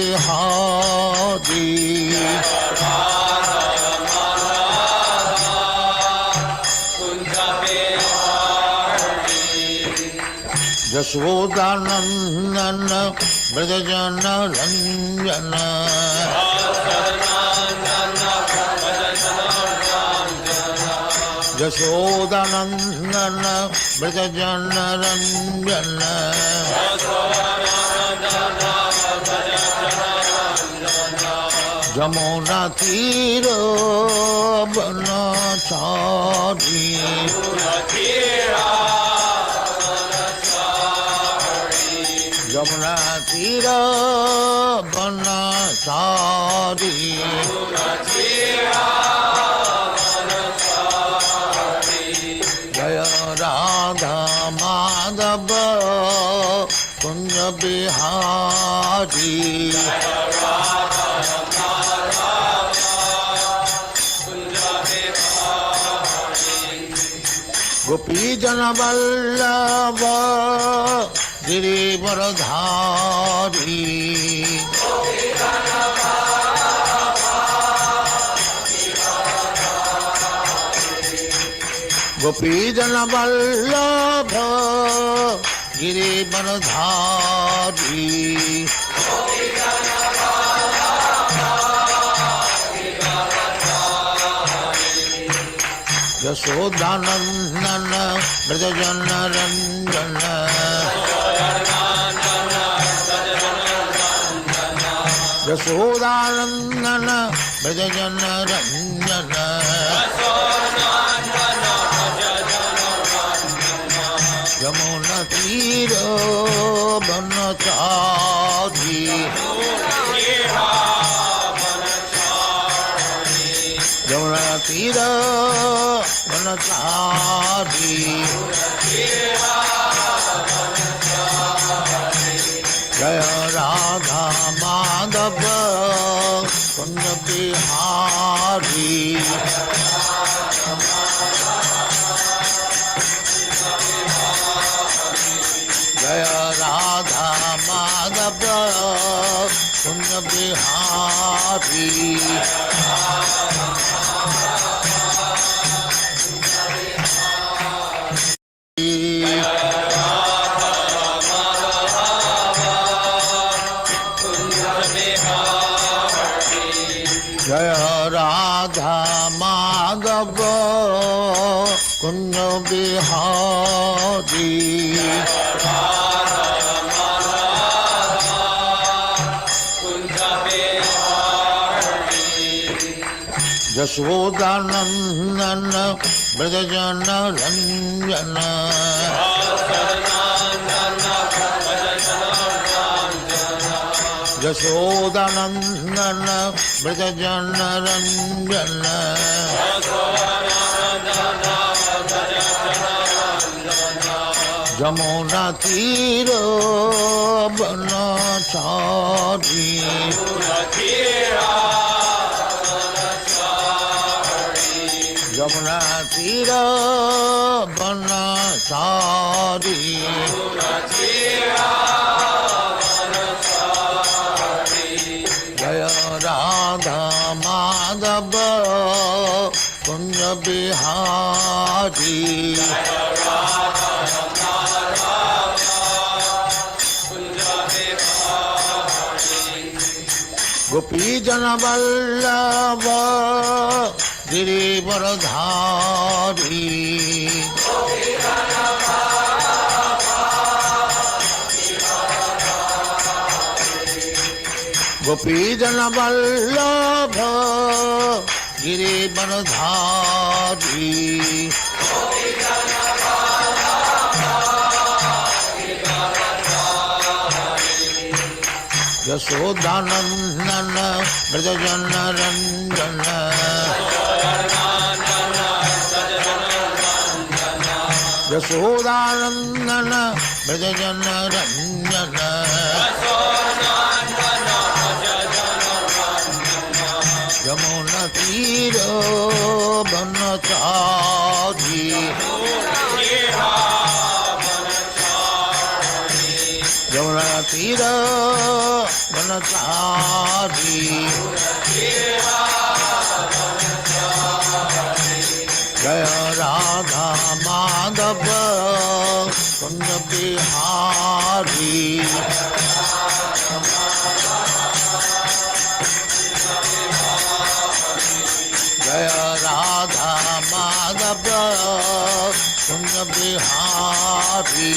बिहारी यशोदानंदन ब्रजजन रंजन यशोदानंदन ब्रजजन रंजन जमुना तीर बनचारी जमुना तीर बनचारी जय राधा माधव कुंज बिहारी गोपी जन वल्लभ गिरिवरधारी गोपी जन वल्लभ गिरिवरधारी यशोदानंदन ब्रजजन रंजन यशोदानंदन ब्रजजन रंजन यमुना तीर बनचारी यमुना तीर बनचारी जय राधा माधव कुंज बिहारी जय राधा माधव कुंज बिहारी जय राधा माधव कुंज बिहारी यशोदानंदन ब्रजजन रंजन यशोदानंदन ब्रजजन रंजन जमुना तीर बनचारी जमुना तीर बनचारी जय राधा माधव कुंज बिहारी गोपी जन वल्लभ गिरिवरधारी गोपी जन वल्लभ गिरिवरधारी यशोदानंदन ब्रजजन रंजन यशोदानंदन ब्रजजन रंजन यमुना तीर बनचारी यमुना तीर Chaari. Jaya Radha Madhava Kunja Bihari. Jaya Radha Madhava Kunja Bihari.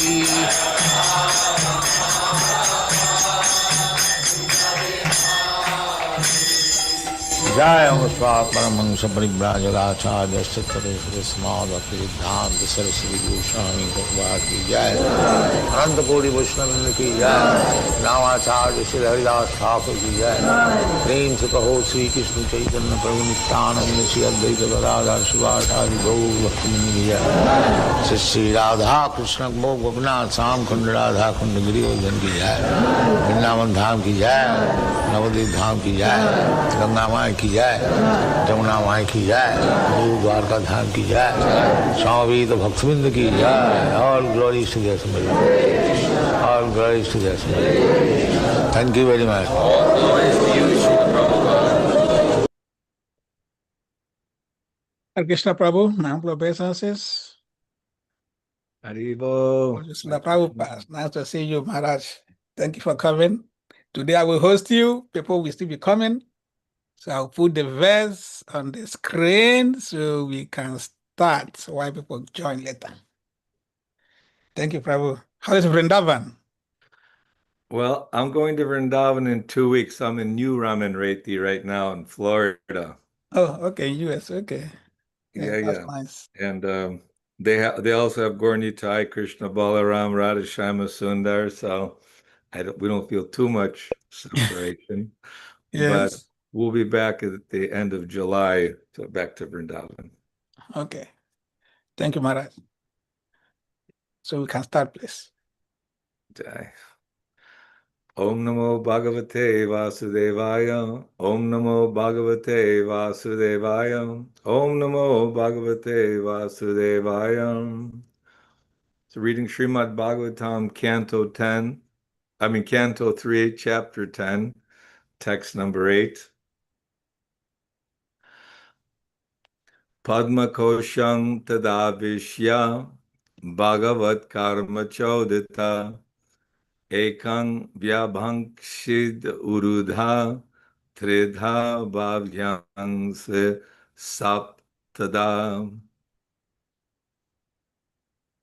Jai Amasvat Paramahansa Parivrajagacharya Sittareshwara Smadhakti Siddhanta Saraswati Goswami Bhagavad Ki Jai. Ananta Kodi Vaishnava Ki Jai. Namacharya Shri Haridas Thakur Ki Jai. Prem se kaho Sri Krishna Chaitanya Prabhu Nityananda Shri Advaita Gadadhar Shivasari Gaur Bhaktamani Ki Jai. Shri Radha Krishna Mokh Gopinath Sam Khund Radha Khund Giri Godan Ki Jai. Vrindavan Dham Ki Jai. Navadvip Dham Ki Jai. Ganga Mai Ki Jai, Jamuna Mai Ki Jai, Guru Dwarka Dham Ki Jai, Swami Bhaktavinda Ki Jai. All glories to their Samari. All glories to their Samari. Thank you very much. All glories to you, Srila Prabhupada. Hare Krishna Prabhu, Nample obeisances. Haribo. Srila Prabhupada, nice to see you, Maharaj. Thank you for coming. Today I will host you. People will still be coming. So I'll put the verse on the screen so we can start while people join later. Thank you, Prabhu. How is Vrindavan? Well, I'm going to Vrindavan in 2 weeks. I'm in New Ramanreti right now in Florida. Oh, okay, US, okay. Yeah, That's yeah. nice. And they also have Gornitai, Krishna Balaram, Radhashama Sundar. So we don't feel too much separation. Yes. But we'll be back at the end of July, back to Vrindavan. Okay. Thank you, Maharaj. So we can start, please. Jai. Om Namo Bhagavate Vasudevaya. Om Namo Bhagavate Vasudevaya. Om Namo Bhagavate Vasudevaya. So reading Srimad Bhagavatam, Canto 3, Chapter 10, text number 8. Padma Koshang Tadavishya Bhagavat Karma Chodita Ekang Vyabhankshid Urudha Tridha Bhavyans Saptada.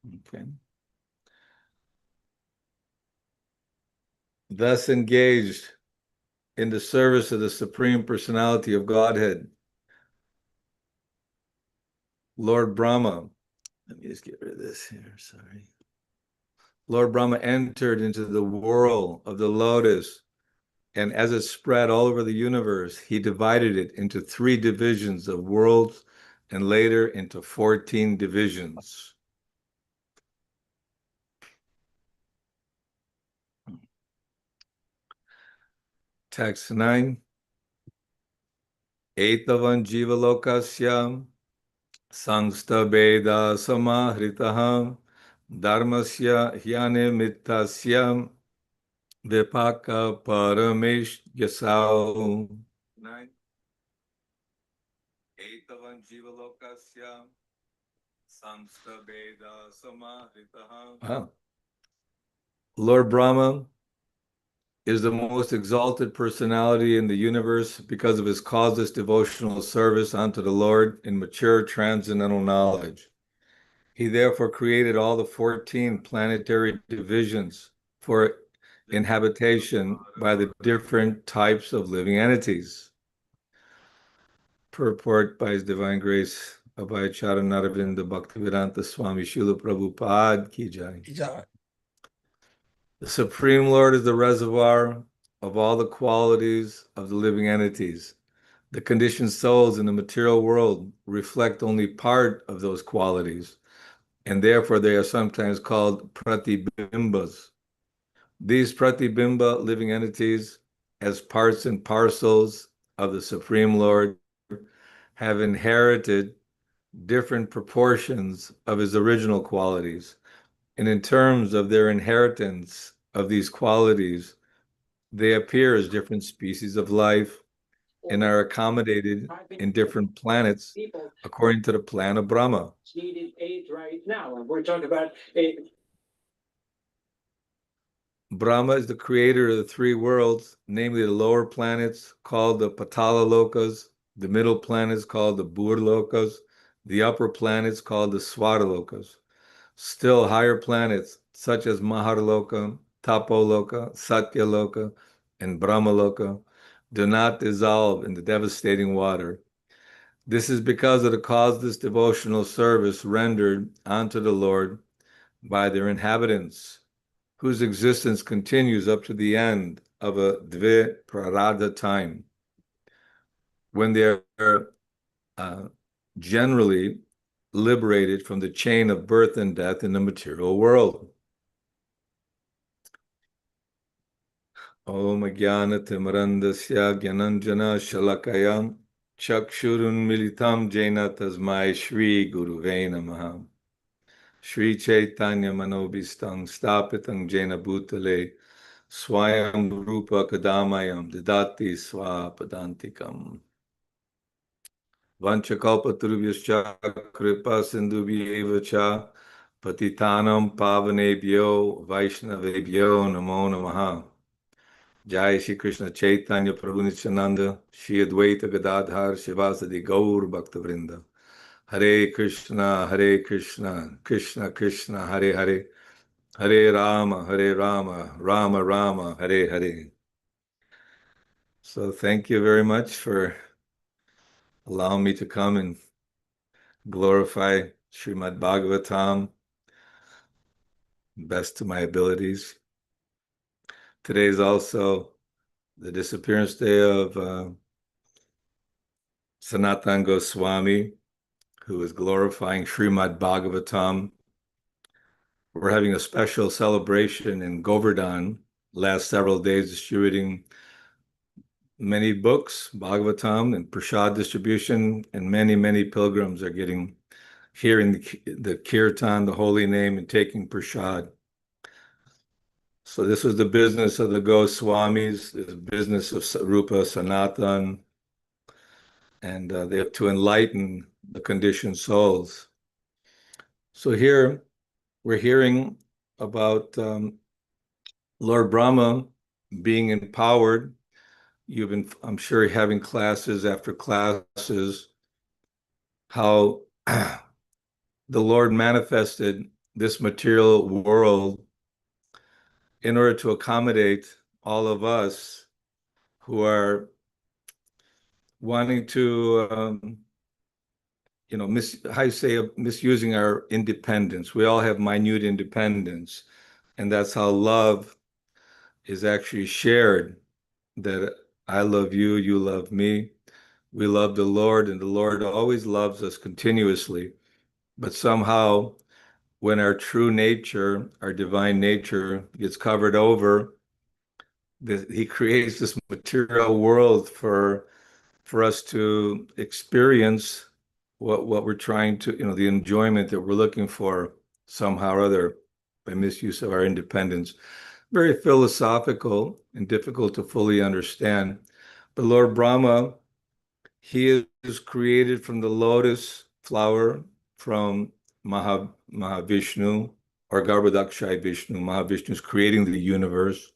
Okay. Thus engaged in the service of the Supreme Personality of Godhead, Lord Brahma, let me just get rid of this here, sorry. Lord Brahma entered into the whirl of the lotus, and as it spread all over the universe, he divided it into 3 divisions of worlds and later into 14 divisions. Text 9. Etavan jiva lokasya sangsta beda samahritaha dharmasya hyane mittasya vipaka paramesh yasau. 9. Etavan jiva lokasya sangsta beda samahritaha. Lord Brahma is the most exalted personality in the universe because of his causeless devotional service unto the Lord in mature transcendental knowledge. He therefore created all the 14 planetary divisions for inhabitation by the different types of living entities. Purport by His Divine Grace, Abhay Charanaravinda Bhaktivedanta Swami Srila Prabhupada Ki Jai. The Supreme Lord is the reservoir of all the qualities of the living entities. The conditioned souls in the material world reflect only part of those qualities, and therefore they are sometimes called pratibimbas. These pratibimba living entities, as parts and parcels of the Supreme Lord, have inherited different proportions of his original qualities. And in terms of their inheritance of these qualities, They appear as different species of life and are accommodated in different planets according to the plan of Brahma. Needed aid right now, and we're talking about Brahma is the creator of the three worlds, namely the lower planets called the Patala Lokas, the middle planets called the Bur Lokas, the upper planets called the Swara Lokas. Still higher planets such as Maharloka, Tapoloka, Satyaloka, and Brahmaloka do not dissolve in the devastating water. This is because of the causeless devotional service rendered unto the Lord by their inhabitants, whose existence continues up to the end of a Dve Prarada time, when they are generally liberated from the chain of birth and death in the material world. Om Jnana Timarandasya Gyananjana Shalakayam Chakshurun Militam Jena Tasmai Shri Guruve Namaha. Shri Chaitanya Manobhistang Stapitam Jena Bhutale Swayam Rupa Kadamayam Didati Swapadantikam. Vanchakalpatarubhyascha kripa sindhubhyeva cha patitanam pavanebhyo vaishnavebhyo namo namaha. Jai Shri Krishna Chaitanya Prabhu Nityananda Shri Advaita Gadadhar Shivasadi Gaur Bhaktavrinda. Hare Krishna, Krishna Krishna, Hare Hare, Hare Rama, Rama Rama, Hare Hare. So thank you very much for allowing me to come and glorify Srimad Bhagavatam best to my abilities. Today is also the disappearance day of Sanatan Goswami, who is glorifying Srimad Bhagavatam. We're having a special celebration in Govardhan last several days, distributing many books, Bhagavatam and Prasad distribution, and many pilgrims are hearing the kirtan, the holy name, and taking prasad. So this was the business of the Goswamis, the business of Rupa Sanatan, and they have to enlighten the conditioned souls. So here we're hearing about Lord Brahma being empowered. You've been, I'm sure, having classes after classes, how the Lord manifested this material world in order to accommodate all of us who are wanting to, misusing our independence. We all have minute independence, and that's how love is actually shared, that I love you, you love me. We love the Lord, and the Lord always loves us continuously. But somehow, when our true nature, our divine nature, gets covered over, he creates this material world for us to experience what we're trying to, the enjoyment that we're looking for somehow or other by misuse of our independence. Very philosophical and difficult to fully understand. But Lord Brahma, he is created from the lotus flower from Mahavishnu, or Garbhodakshai Vishnu. Mahavishnu is creating the universe,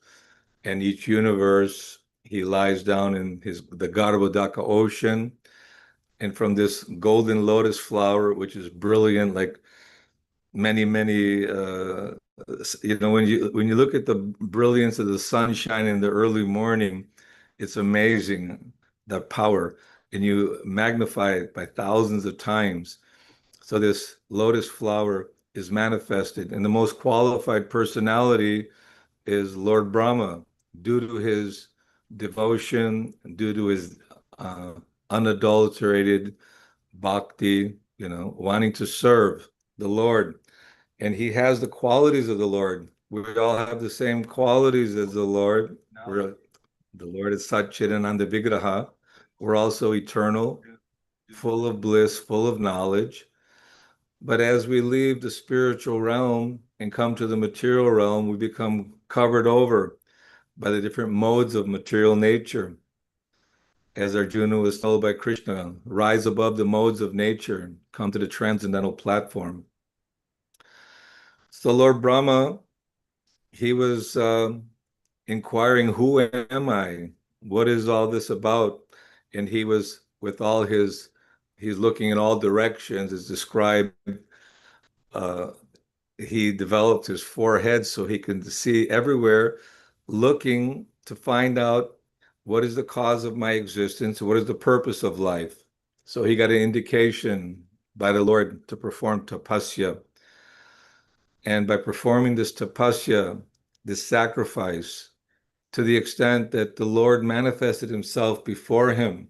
and each universe, he lies down in the Garbhodaka ocean, and from this golden lotus flower, which is brilliant, like many, when you look at the brilliance of the sunshine in the early morning, it's amazing, the power, and you magnify it by thousands of times. So this lotus flower is manifested, and the most qualified personality is Lord Brahma, due to his devotion, due to his unadulterated bhakti, wanting to serve the Lord. And he has the qualities of the Lord. We all have the same qualities as the Lord. The Lord is Satchidananda Vigraha. We're also eternal, full of bliss, full of knowledge. But as we leave the spiritual realm and come to the material realm, we become covered over by the different modes of material nature. As Arjuna was told by Krishna, rise above the modes of nature and come to the transcendental platform. So Lord Brahma, he was inquiring, who am I? What is all this about? And he was, with all his, he's looking in all directions, as described. He developed his forehead so he can see everywhere, looking to find out what is the cause of my existence, what is the purpose of life. So he got an indication by the Lord to perform tapasya. And by performing this tapasya, this sacrifice, to the extent that the Lord manifested himself before him,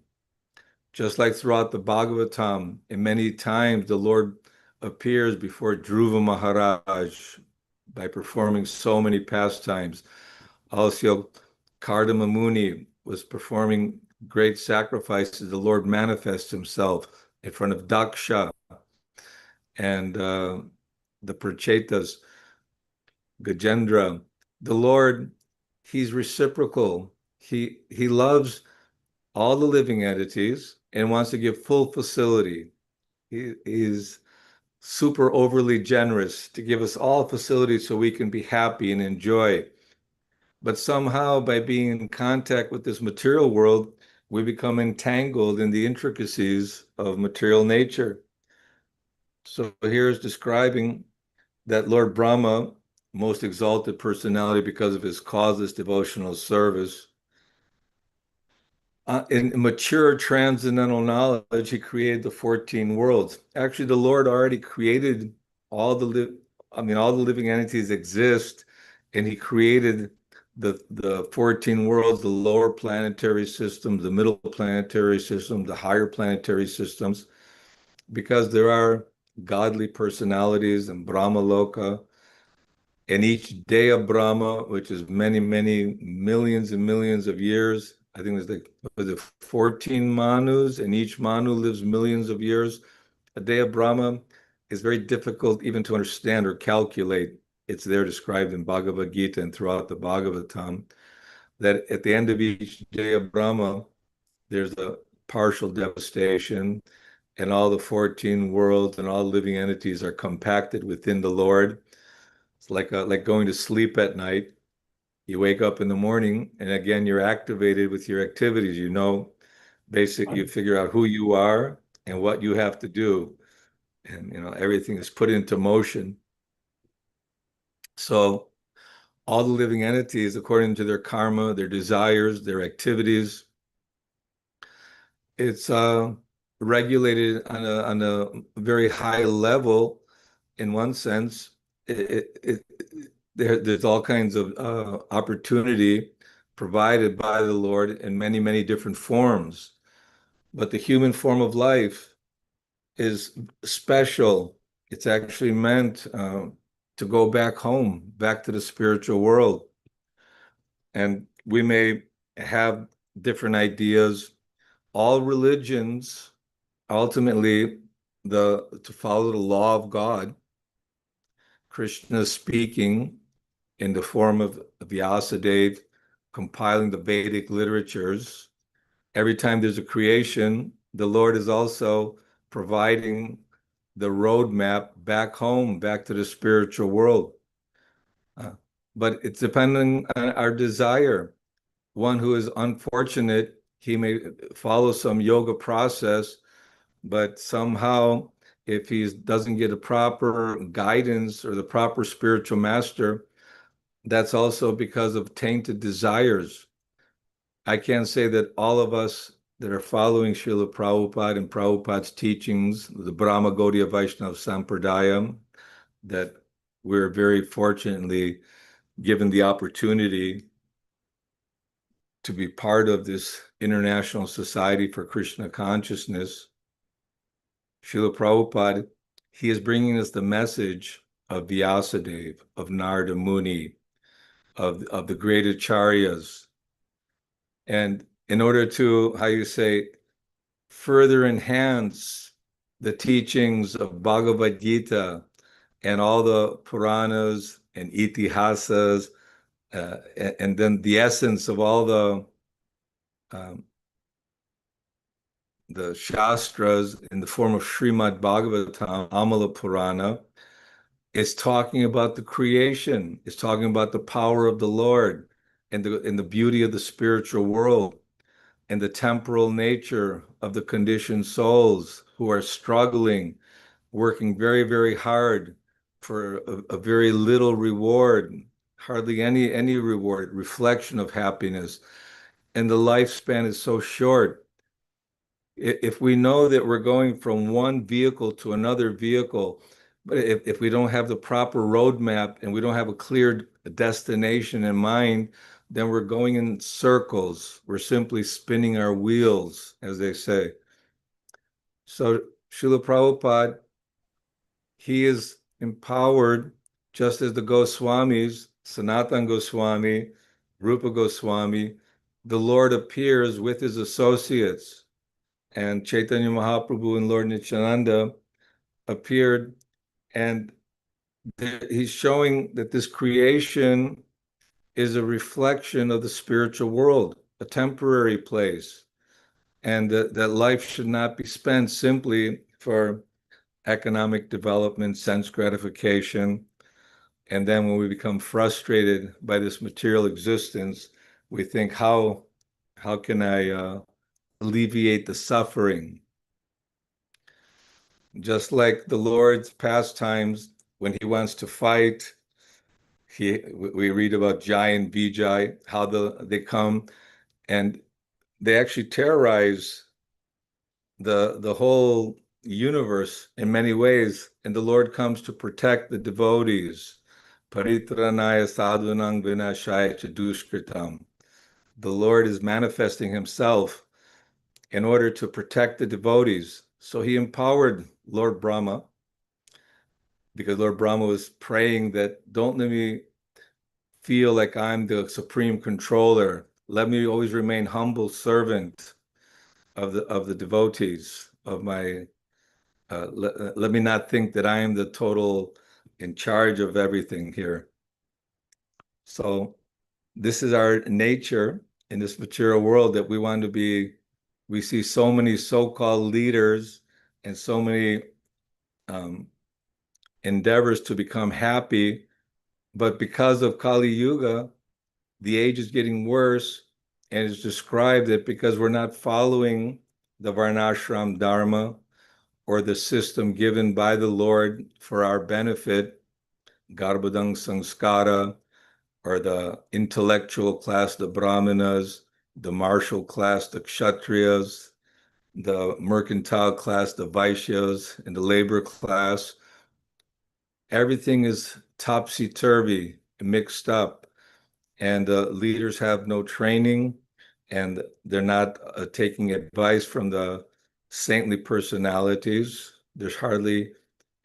just like throughout the Bhagavatam, and many times the Lord appears before Dhruva Maharaj by performing so many pastimes. Also, Kardama Muni was performing great sacrifices. The Lord manifests himself in front of Daksha and the Prachetas, Gajendra. The Lord, he's reciprocal. He loves all the living entities and wants to give full facility. He is super overly generous to give us all facilities so we can be happy and enjoy. But somehow, by being in contact with this material world, we become entangled in the intricacies of material nature. So here's describing that Lord Brahma, most exalted personality because of his causeless devotional service, in mature transcendental knowledge, he created the 14 worlds. Actually, the Lord already created all the living entities exist, and he created the 14 worlds, the lower planetary systems, the middle planetary systems, the higher planetary systems, because there are godly personalities in Brahma Loka. And each day of Brahma, which is many, many millions and millions of years, I think there's like 14 Manus, and each Manu lives millions of years. A day of Brahma is very difficult even to understand or calculate. It's there described in Bhagavad Gita and throughout the Bhagavatam, that at the end of each day of Brahma, there's a partial devastation, and all the 14 worlds and all living entities are compacted within the Lord. It's like going to sleep at night. You wake up in the morning, and again, you're activated with your activities. Basically, you figure out who you are and what you have to do. And, everything is put into motion. So all the living entities, according to their karma, their desires, their activities, it's regulated on a very high level. In one sense, there's all kinds of opportunity provided by the Lord in many, many different forms. But the human form of life is special. It's actually meant to go back home, back to the spiritual world. And we may have different ideas. All religions, ultimately, to follow the law of God, Krishna speaking in the form of Vyasadeva, compiling the Vedic literatures. Every time there's a creation, the Lord is also providing the roadmap back home, back to the spiritual world. But it's depending on our desire. One who is unfortunate, he may follow some yoga process, but somehow, if he doesn't get a proper guidance or the proper spiritual master, that's also because of tainted desires. I can't say that all of us that are following Srila Prabhupada and Prabhupada's teachings, the Brahma Gaudiya Vaishnava Sampradaya, that we're very fortunately given the opportunity to be part of this International Society for Krishna Consciousness. Srila Prabhupada, he is bringing us the message of Vyasadeva, of Narada Muni, of the great acharyas. And in order to, further enhance the teachings of Bhagavad Gita and all the Puranas and Itihasas and then the essence of all the Shastras in the form of Srimad Bhagavatam, Amala Purana, is talking about the creation. It's talking about the power of the Lord and the beauty of the spiritual world and the temporal nature of the conditioned souls who are struggling, working very, very hard for a very little reward, hardly any reward, reflection of happiness. And the lifespan is so short. If we know that we're going from one vehicle to another vehicle, but if we don't have the proper roadmap and we don't have a clear destination in mind, then we're going in circles. We're simply spinning our wheels, as they say. So Srila Prabhupada, he is empowered just as the Goswamis, Sanatana Goswami, Rupa Goswami, the Lord appears with his associates. And Chaitanya Mahaprabhu and Lord Nityananda appeared, and he's showing that this creation is a reflection of the spiritual world, a temporary place, and that life should not be spent simply for economic development, sense gratification. And then when we become frustrated by this material existence, we think, how can I alleviate the suffering? Just like the Lord's pastimes, when he wants to fight, we read about Jai and Vijay, how they come and they actually terrorize the whole universe in many ways, and the Lord comes to protect the devotees. Paritranaya sadhunang vinashaya cha dushkritam. The Lord is manifesting himself in order to protect the devotees. So he empowered Lord Brahma, because Lord Brahma was praying that don't let me feel like I'm the supreme controller. Let me always remain humble servant of the devotees of my. Let me not think that I am the total in charge of everything here. So this is our nature in this material world, that we want to be. We see so many so-called leaders and so many endeavors to become happy, but because of Kali Yuga, the age is getting worse, and it's described that because we're not following the Varnashram Dharma or the system given by the Lord for our benefit, Garbhadang Sanskara, or the intellectual class, the Brahmanas, the martial class, the Kshatriyas, the mercantile class, the Vaishyas, and the labor class. Everything is topsy-turvy, mixed up, and leaders have no training, and they're not taking advice from the saintly personalities. There's hardly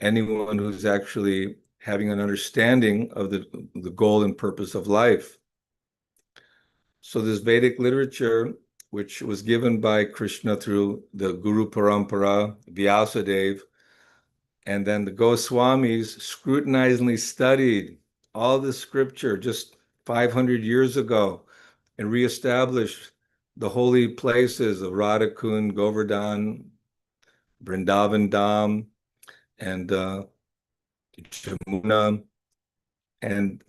anyone who's actually having an understanding of the goal and purpose of life. So this Vedic literature, which was given by Krishna through the Guru Parampara, Vyasadeva, and then the Goswamis scrutinizingly studied all the scripture just 500 years ago and reestablished the holy places of Radhakund, Govardhan, Vrindavan Dham, and Jamuna, and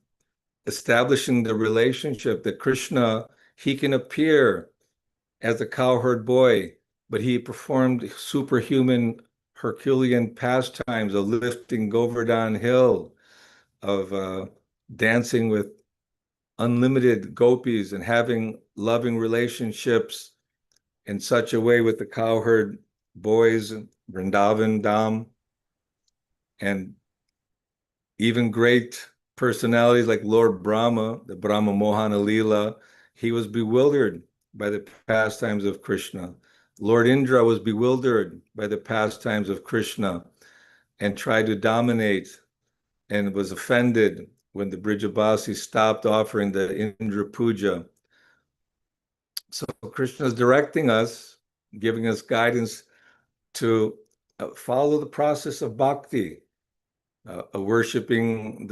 establishing the relationship that Krishna, he can appear as a cowherd boy, but he performed superhuman Herculean pastimes of lifting Govardhan Hill, of dancing with unlimited gopis and having loving relationships in such a way with the cowherd boys, Vrindavan Dham, and even great personalities like Lord Brahma, the Brahma Mohana Leela. He was bewildered by the pastimes of Krishna. Lord Indra was bewildered by the pastimes of Krishna and tried to dominate, and was offended when the Brijabasi stopped offering the Indra Puja. So Krishna is directing us, giving us guidance to follow the process of bhakti, worshiping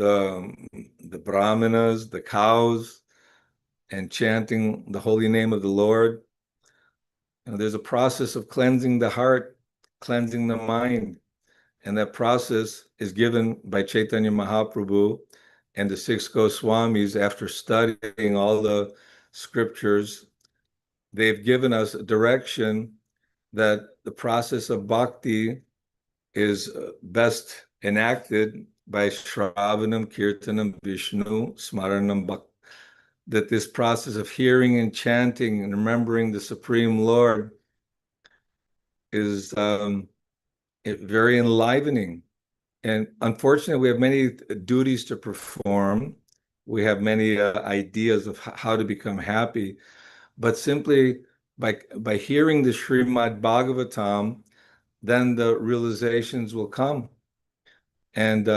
the brahmanas, the cows, and chanting the holy name of the Lord. There's a process of cleansing the heart, cleansing the mind, and that process is given by Chaitanya Mahaprabhu and the six Goswamis after studying all the scriptures. They've given us a direction that the process of bhakti is best enacted by Shravanam, Kirtanam, Vishnu, Smaranam, Bhakti. That this process of hearing and chanting and remembering the Supreme Lord is very enlivening. And unfortunately, we have many duties to perform. We have many ideas of how to become happy. But simply by hearing the Srimad Bhagavatam, then the realizations will come. And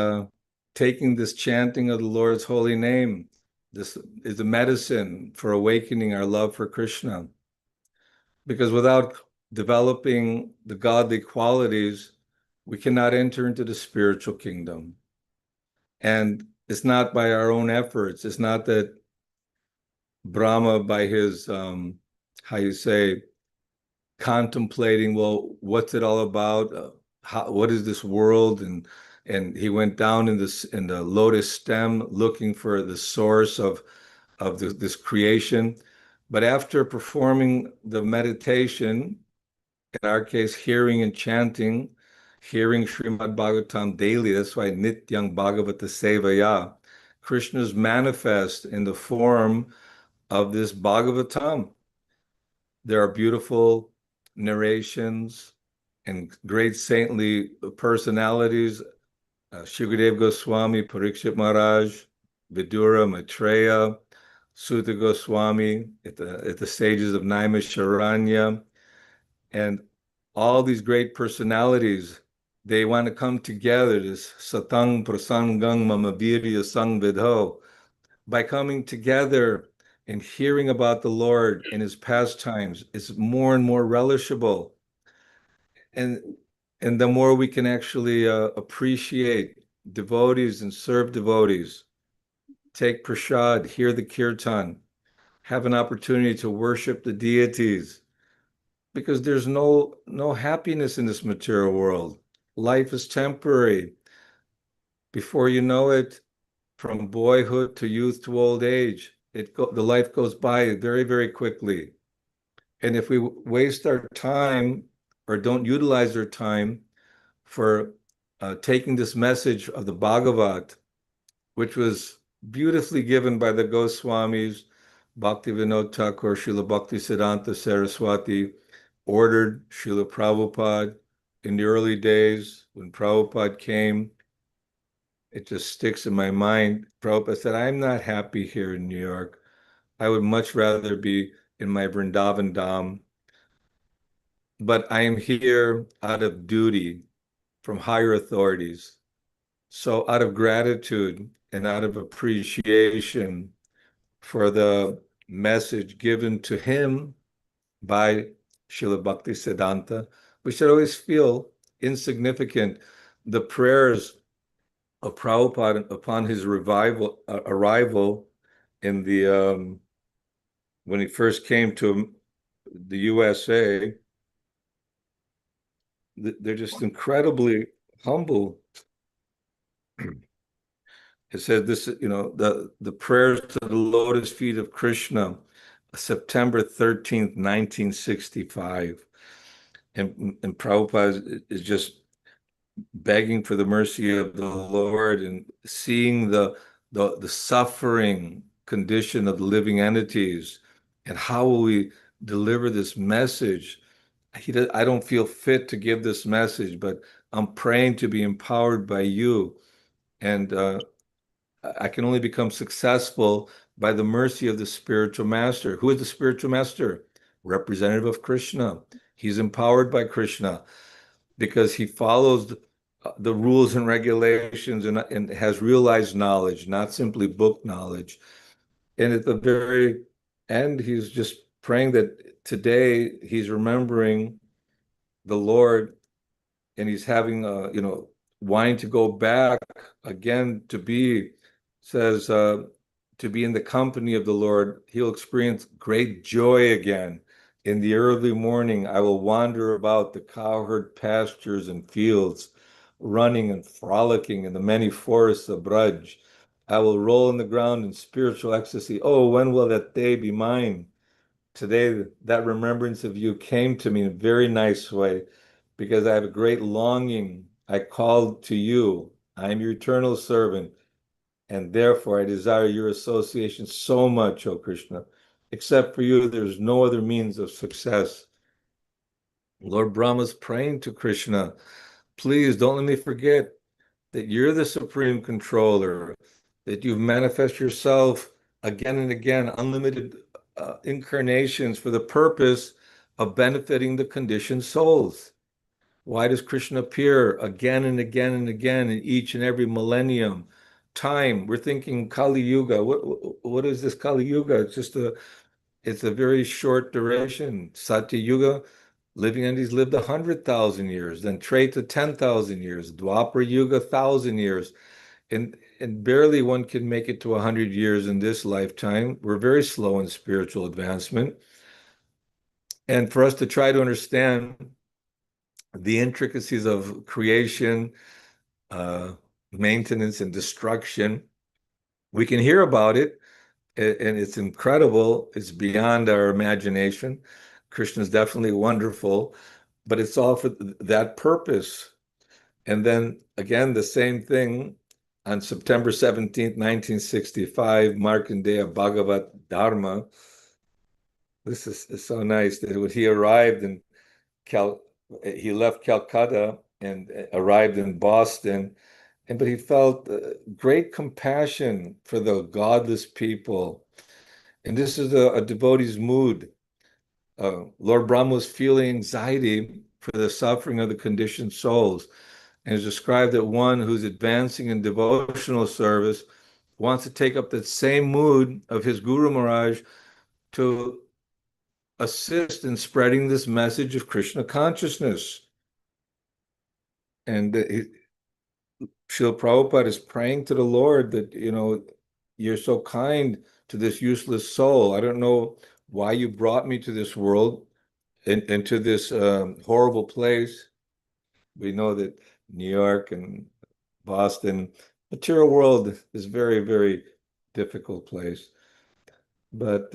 taking this chanting of the Lord's holy name, this is a medicine for awakening our love for Krishna. Because without developing the godly qualities, we cannot enter into the spiritual kingdom. And it's not by our own efforts. It's not that Brahma, by his, contemplating, well, what's it all about? What is this world? And he went down in the lotus stem looking for the source of this creation. But after performing the meditation, in our case, hearing and chanting, hearing Srimad Bhagavatam daily, that's why Nityang Bhagavata Sevaya, Krishna's manifest in the form of this Bhagavatam. There are beautiful narrations and great saintly personalities, Shukadev Goswami, Parikshit Maharaj, Vidura, Maitreya, Sutta Goswami at the stages of Naimisharanya, and all these great personalities, they want to come together, this Satang Prasangang Mamavirya Sangvidho, by coming together and hearing about the Lord and his pastimes. It's more and more relishable. And the more we can actually appreciate devotees and serve devotees, take prasad, hear the kirtan, have an opportunity to worship the deities, because there's no happiness in this material world. Life is temporary. Before you know it, from boyhood to youth to old age, the life goes by very, very quickly. And if we waste our time or don't utilize our time for taking this message of the Bhagavat, which was beautifully given by the Goswamis, Bhaktivinoda Thakur, Srila Bhaktisiddhanta Saraswati, ordered Srila Prabhupada in the early days when Prabhupada came. It just sticks in my mind. Prabhupada said, I'm not happy here in New York. I would much rather be in my Vrindavan Dham. But I am here out of duty from higher authorities. So out of gratitude and out of appreciation for the message given to him by Srila Bhaktisiddhanta, we should always feel insignificant. The prayers of Prabhupada upon his arrival in the when he first came to the USA, they're just incredibly humble. It says this, the prayers to the lotus feet of Krishna, September 13th, 1965. And Prabhupada is just begging for the mercy of the Lord and seeing the suffering condition of the living entities, and how will we deliver this message? I don't feel fit to give this message, but I'm praying to be empowered by you, and I can only become successful by the mercy of the spiritual master. Who is the spiritual master? Representative of Krishna. He's empowered by Krishna because he follows the rules and regulations and has realized knowledge, not simply book knowledge. And at the very end, he's just praying that today he's remembering the Lord, and he's having, wanting to go back again to be says, to be in the company of the Lord, he'll experience great joy again. In the early morning, I will wander about the cowherd pastures and fields, running and frolicking in the many forests of Braj. I will roll on the ground in spiritual ecstasy. Oh, when will that day be mine? Today, that remembrance of you came to me in a very nice way because I have a great longing. I called to you. I am your eternal servant, and therefore I desire your association so much, O Krishna. Except for you, there's no other means of success. Lord Brahma's praying to Krishna, please don't let me forget that you're the supreme controller, that you've manifested yourself again and again, unlimited incarnations for the purpose of benefiting the conditioned souls. Why does Krishna appear again and again and again in each and every millennium? Time, we're thinking Kali Yuga. What is this Kali Yuga? It's a very short duration. Satya Yuga, living entities lived 100,000 years, then Treta 10,000 years, Dwapara Yuga 1,000 years, and barely one can make it to 100 years in this lifetime. We're very slow in spiritual advancement, and for us to try to understand the intricacies of creation, maintenance, and destruction, we can hear about it, and it's incredible. It's beyond our imagination. Krishna is definitely wonderful, but it's all for that purpose. And then again, the same thing on September 17th, 1965, Markandeya Bhagavat Dharma. This is so nice that when he arrived in he left Calcutta and arrived in Boston, but he felt great compassion for the godless people. And this is a devotee's mood. Lord Brahma was feeling anxiety for the suffering of the conditioned souls, and is described that one who's advancing in devotional service wants to take up that same mood of his Guru Maharaj to assist in spreading this message of Krishna consciousness. And Srila Prabhupada is praying to the Lord that, you're so kind to this useless soul. I don't know why you brought me to this world, into this horrible place. We know that New York and Boston, material world is very, very difficult place. But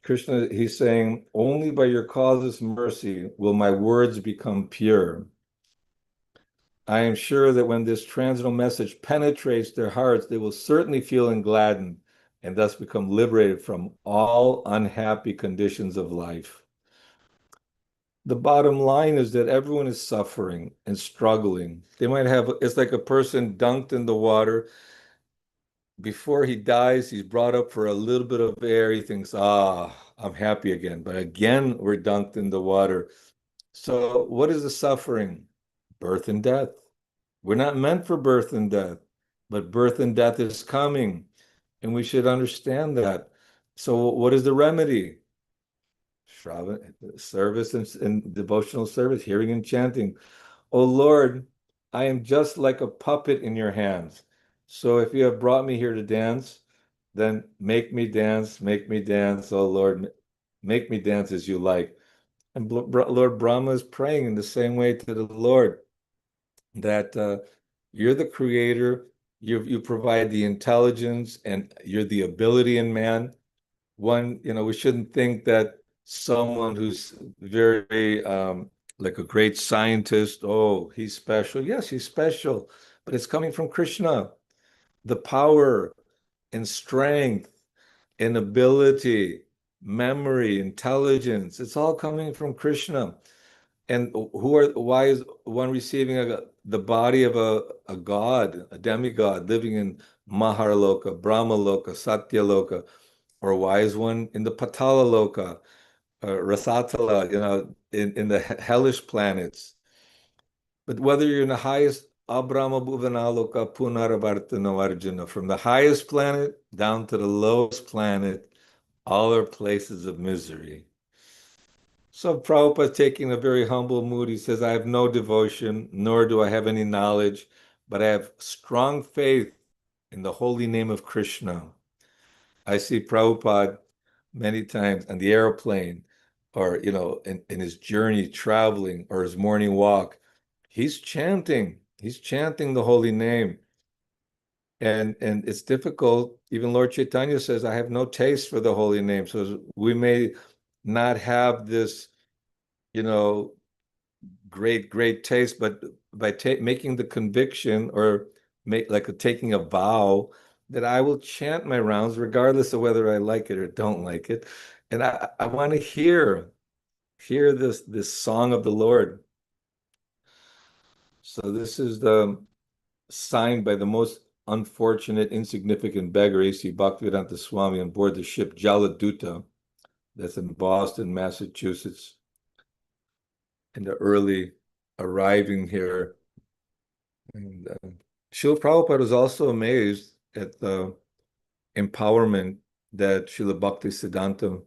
Krishna, he's saying, only by your causeless mercy will my words become pure. I am sure that when this transcendental message penetrates their hearts, they will certainly feel gladdened and thus become liberated from all unhappy conditions of life. The bottom line is that everyone is suffering and struggling. They might have, it's like a person dunked in the water. Before he dies, he's brought up for a little bit of air. He thinks, I'm happy again. But again, we're dunked in the water. So what is the suffering? Birth and death. We're not meant for birth and death, but birth and death is coming, and we should understand that. So what is the remedy? Shravan, service and devotional service, hearing and chanting. Oh Lord, I am just like a puppet in your hands. So if you have brought me here to dance, then make me dance, oh Lord, make me dance as you like. And Lord Brahma is praying in the same way to the Lord, that you're the creator, you provide the intelligence, and you're the ability in man. We shouldn't think that someone who's very like a great scientist, oh, he's special. Yes, he's special, but it's coming from Krishna. The power and strength and ability, memory, intelligence, it's all coming from Krishna. And why is one receiving the body of a god, a demigod, living in Maharloka, Brahmaloka, Satyaloka? Or why is one in the Patala Loka, Rasatala, in the hellish planets? But whether you're in the highest Abrahma Bhuvanaloka Punaravartana Arjuna, from the highest planet down to the lowest planet, all are places of misery. So Prabhupada, taking a very humble mood, he says, I have no devotion, nor do I have any knowledge, but I have strong faith in the holy name of Krishna. I see Prabhupada many times on the airplane or, in his journey traveling or his morning walk. He's chanting the holy name. And it's difficult. Even Lord Chaitanya says, I have no taste for the holy name. So we may not have this, great taste, but by making the conviction or taking a vow that I will chant my rounds regardless of whether I like it or don't like it. And I want to hear this song of the Lord. So this is signed by the most unfortunate, insignificant beggar, A.C. Bhaktivedanta Swami, on board the ship Jaladuta, that's in Boston, Massachusetts, in the early arriving here. And Srila Prabhupada was also amazed at the empowerment that Srila Bhakti Siddhanta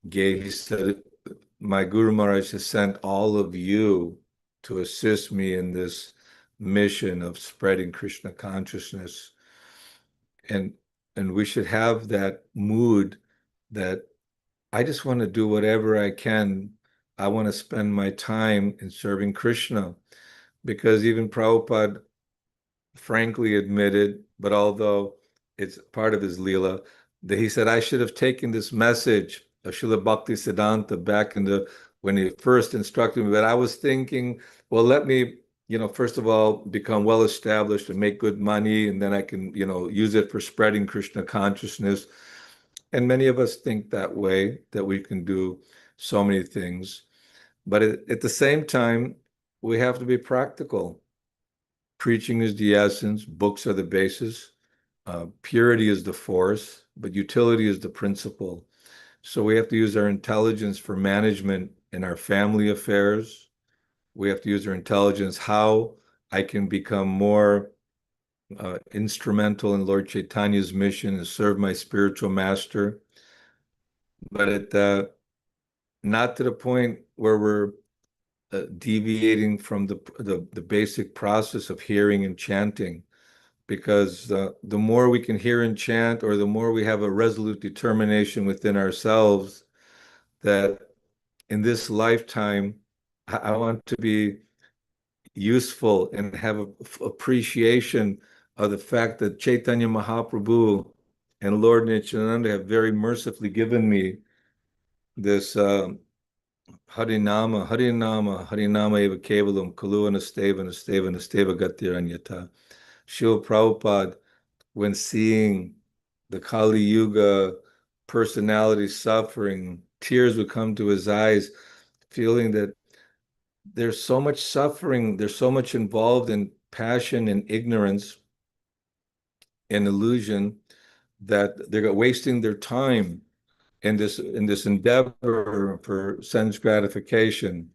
gave. He said, my Guru Maharaj has sent all of you to assist me in this mission of spreading Krishna consciousness. And we should have that mood that I just want to do whatever I can. I want to spend my time in serving Krishna. Because even Prabhupada frankly admitted, but although it's part of his Leela, that he said, I should have taken this message of Srila Bhakti Siddhanta back when he first instructed me, but I was thinking, well, let me, first of all, become well established and make good money, and then I can, use it for spreading Krishna consciousness. And many of us think that way, that we can do so many things. But at the same time, we have to be practical. Preaching is the essence, books are the basis, purity is the force, but utility is the principle. So we have to use our intelligence for management in our family affairs. We have to use our intelligence how I can become more instrumental in Lord Chaitanya's mission and serve my spiritual master. But not to the point where we're deviating from the basic process of hearing and chanting, because the more we can hear and chant, or the more we have a resolute determination within ourselves that in this lifetime, I want to be useful and have appreciation of the fact that Chaitanya Mahaprabhu and Lord Nityananda have very mercifully given me this Harinama, Harinama eva kevalam, kalu anasteva, nasteva, nasteva gatiranyata. Srila Prabhupada, when seeing the Kali Yuga personality suffering, tears would come to his eyes, feeling that there's so much suffering, there's so much involved in passion and ignorance and illusion that they're wasting their time in this endeavor for sense gratification.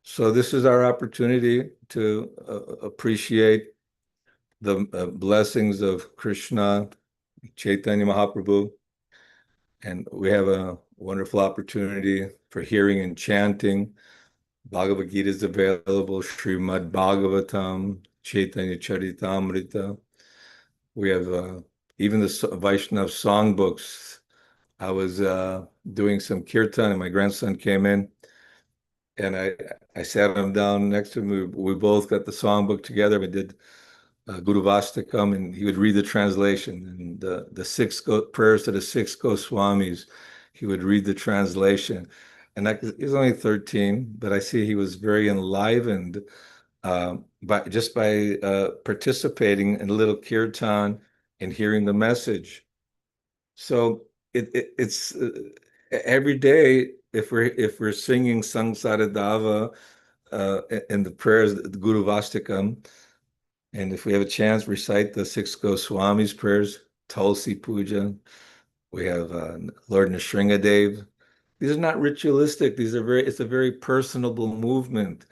So this is our opportunity to appreciate the blessings of Krishna, Chaitanya Mahaprabhu, and we have a wonderful opportunity for hearing and chanting. Bhagavad Gita is available, Srimad Bhagavatam, Chaitanya Charitamrita. We have even the Vaishnava songbooks. I was doing some kirtan and my grandson came in and I sat him down next to him. We both got the songbook together. We did Guru Vastakam, and he would read the translation, and the prayers to the six Goswamis. He would read the translation, and he was only 13, but I see he was very enlivened by participating in a little kirtan and hearing the message. So it's every day if we're singing Sangsara Dava in the prayers, the Guru Vastakam. And if we have a chance, recite the six Goswamis prayers, Tulsi Puja. We have Lord Nrsingadev. These are not ritualistic. It's a very personable movement.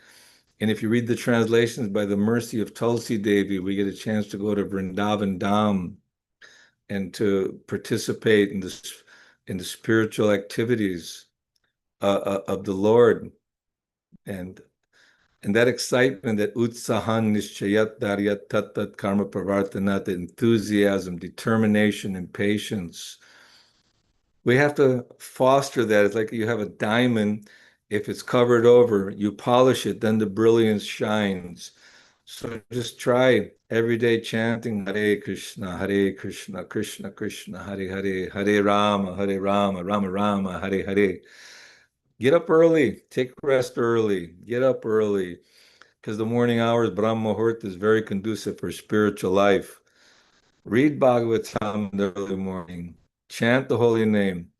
And if you read the translations, by the mercy of Tulsi Devi, we get a chance to go to Vrindavan Dham and to participate in the spiritual activities of the Lord. And And that excitement, that utsahan nishchayat daryat tat karma pravartana, the enthusiasm, determination, and patience, we have to foster that. It's like you have a diamond. If it's covered over, you polish it, then the brilliance shines. So just try every day chanting Hare Krishna, Krishna Krishna, Hare Hare, Hare Rama, Rama Rama, Hare Hare. Get up early, take rest early, get up early, because the morning hours, Brahma Muhurta, is very conducive for spiritual life. Read Bhagavatam in the early morning, chant the holy name,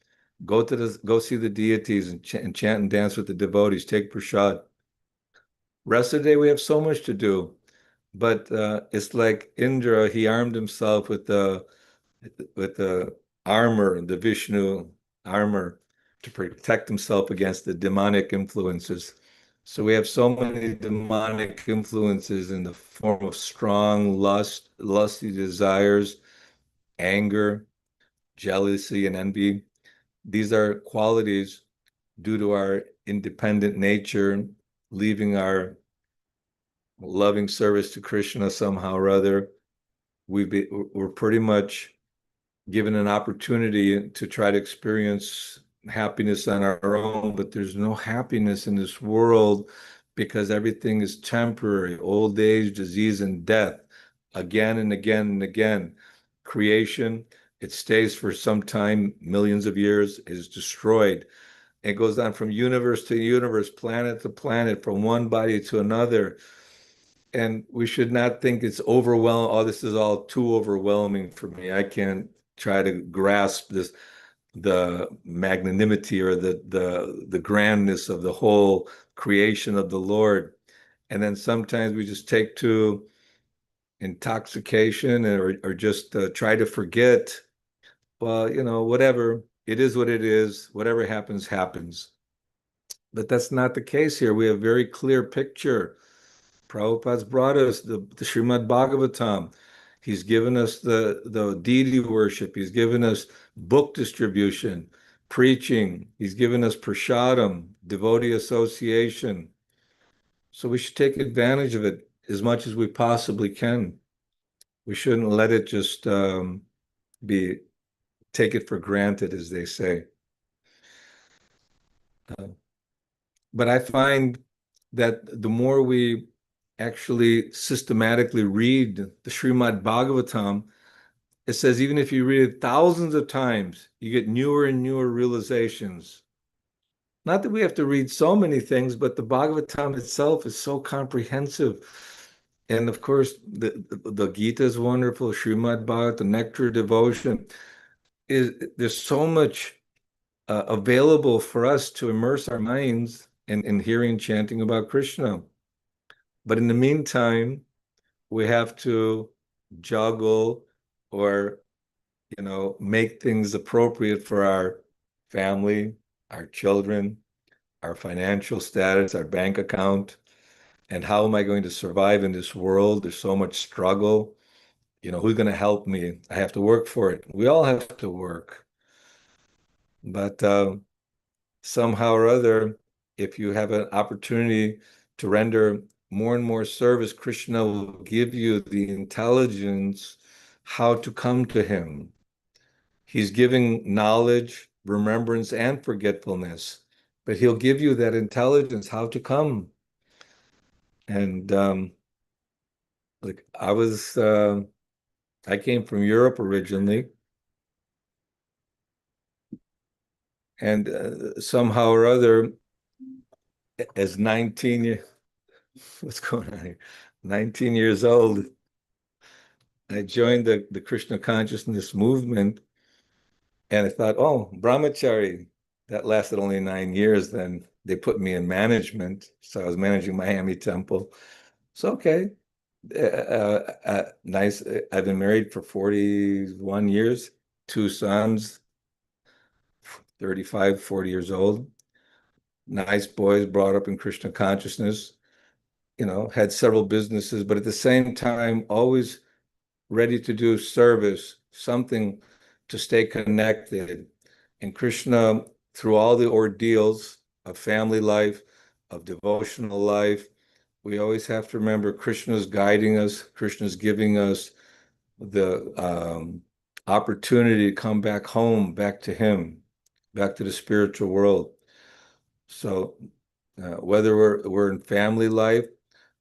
go see the deities and chant and dance with the devotees, take prasad. Rest of the day, we have so much to do. But it's like Indra, he armed himself with the armor, the Vishnu armor, to protect himself against the demonic influences. So we have so many demonic influences in the form of strong lust, lusty desires, anger, jealousy, and envy. These are qualities due to our independent nature, leaving our loving service to Krishna somehow or other. We're pretty much given an opportunity to try to experience happiness on our own, but there's no happiness in this world because everything is temporary. Old age, disease, and death, again and again and again. Creation, it stays for some time, millions of years, is destroyed. It goes on from universe to universe, planet to planet, from one body to another. And we should not think it's overwhelming. Oh, this is all too overwhelming for me. I can't try to grasp this, the magnanimity or the grandness of the whole creation of the Lord. And then sometimes we just take to intoxication or just try to forget. Well, whatever, it is what it is. Whatever happens, happens. But that's not the case here. We have a very clear picture. Prabhupada's brought us the Srimad Bhagavatam. He's given us the deity worship. He's given us book distribution, preaching. He's given us prasadam, devotee association. So we should take advantage of it as much as we possibly can. We shouldn't let it just take it for granted, as they say. But I find that the more we actually systematically read the Srimad Bhagavatam, it says even if you read it thousands of times, you get newer and newer realizations. Not that we have to read so many things, but the Bhagavatam itself is so comprehensive. And of course, the Gita is wonderful, Srimad Bhagavatam, the Nectar of Devotion. There's so much available for us to immerse our minds in hearing and chanting about Krishna. But in the meantime, we have to juggle or, make things appropriate for our family, our children, our financial status, our bank account, and how am I going to survive in this world? There's so much struggle. Who's going to help me? I have to work for it. We all have to work. But somehow or other, if you have an opportunity to render more and more service, Krishna will give you the intelligence how to come to him. He's giving knowledge, remembrance, and forgetfulness, but he'll give you that intelligence how to come. And like I came from Europe originally, and somehow or other, as 19 what's going on here? 19 years old, I joined the Krishna consciousness movement, and I thought, oh, brahmachari. That lasted only 9 years. Then they put me in management, so I was managing Miami Temple. So okay, nice. I've been married for 41 years, 2 sons, 35, 40 years old. Nice boys, brought up in Krishna consciousness. Had several businesses, but at the same time, always ready to do service, something to stay connected. And Krishna, through all the ordeals of family life, of devotional life, we always have to remember Krishna's guiding us, Krishna's giving us the opportunity to come back home, back to him, back to the spiritual world. So whether we're in family life,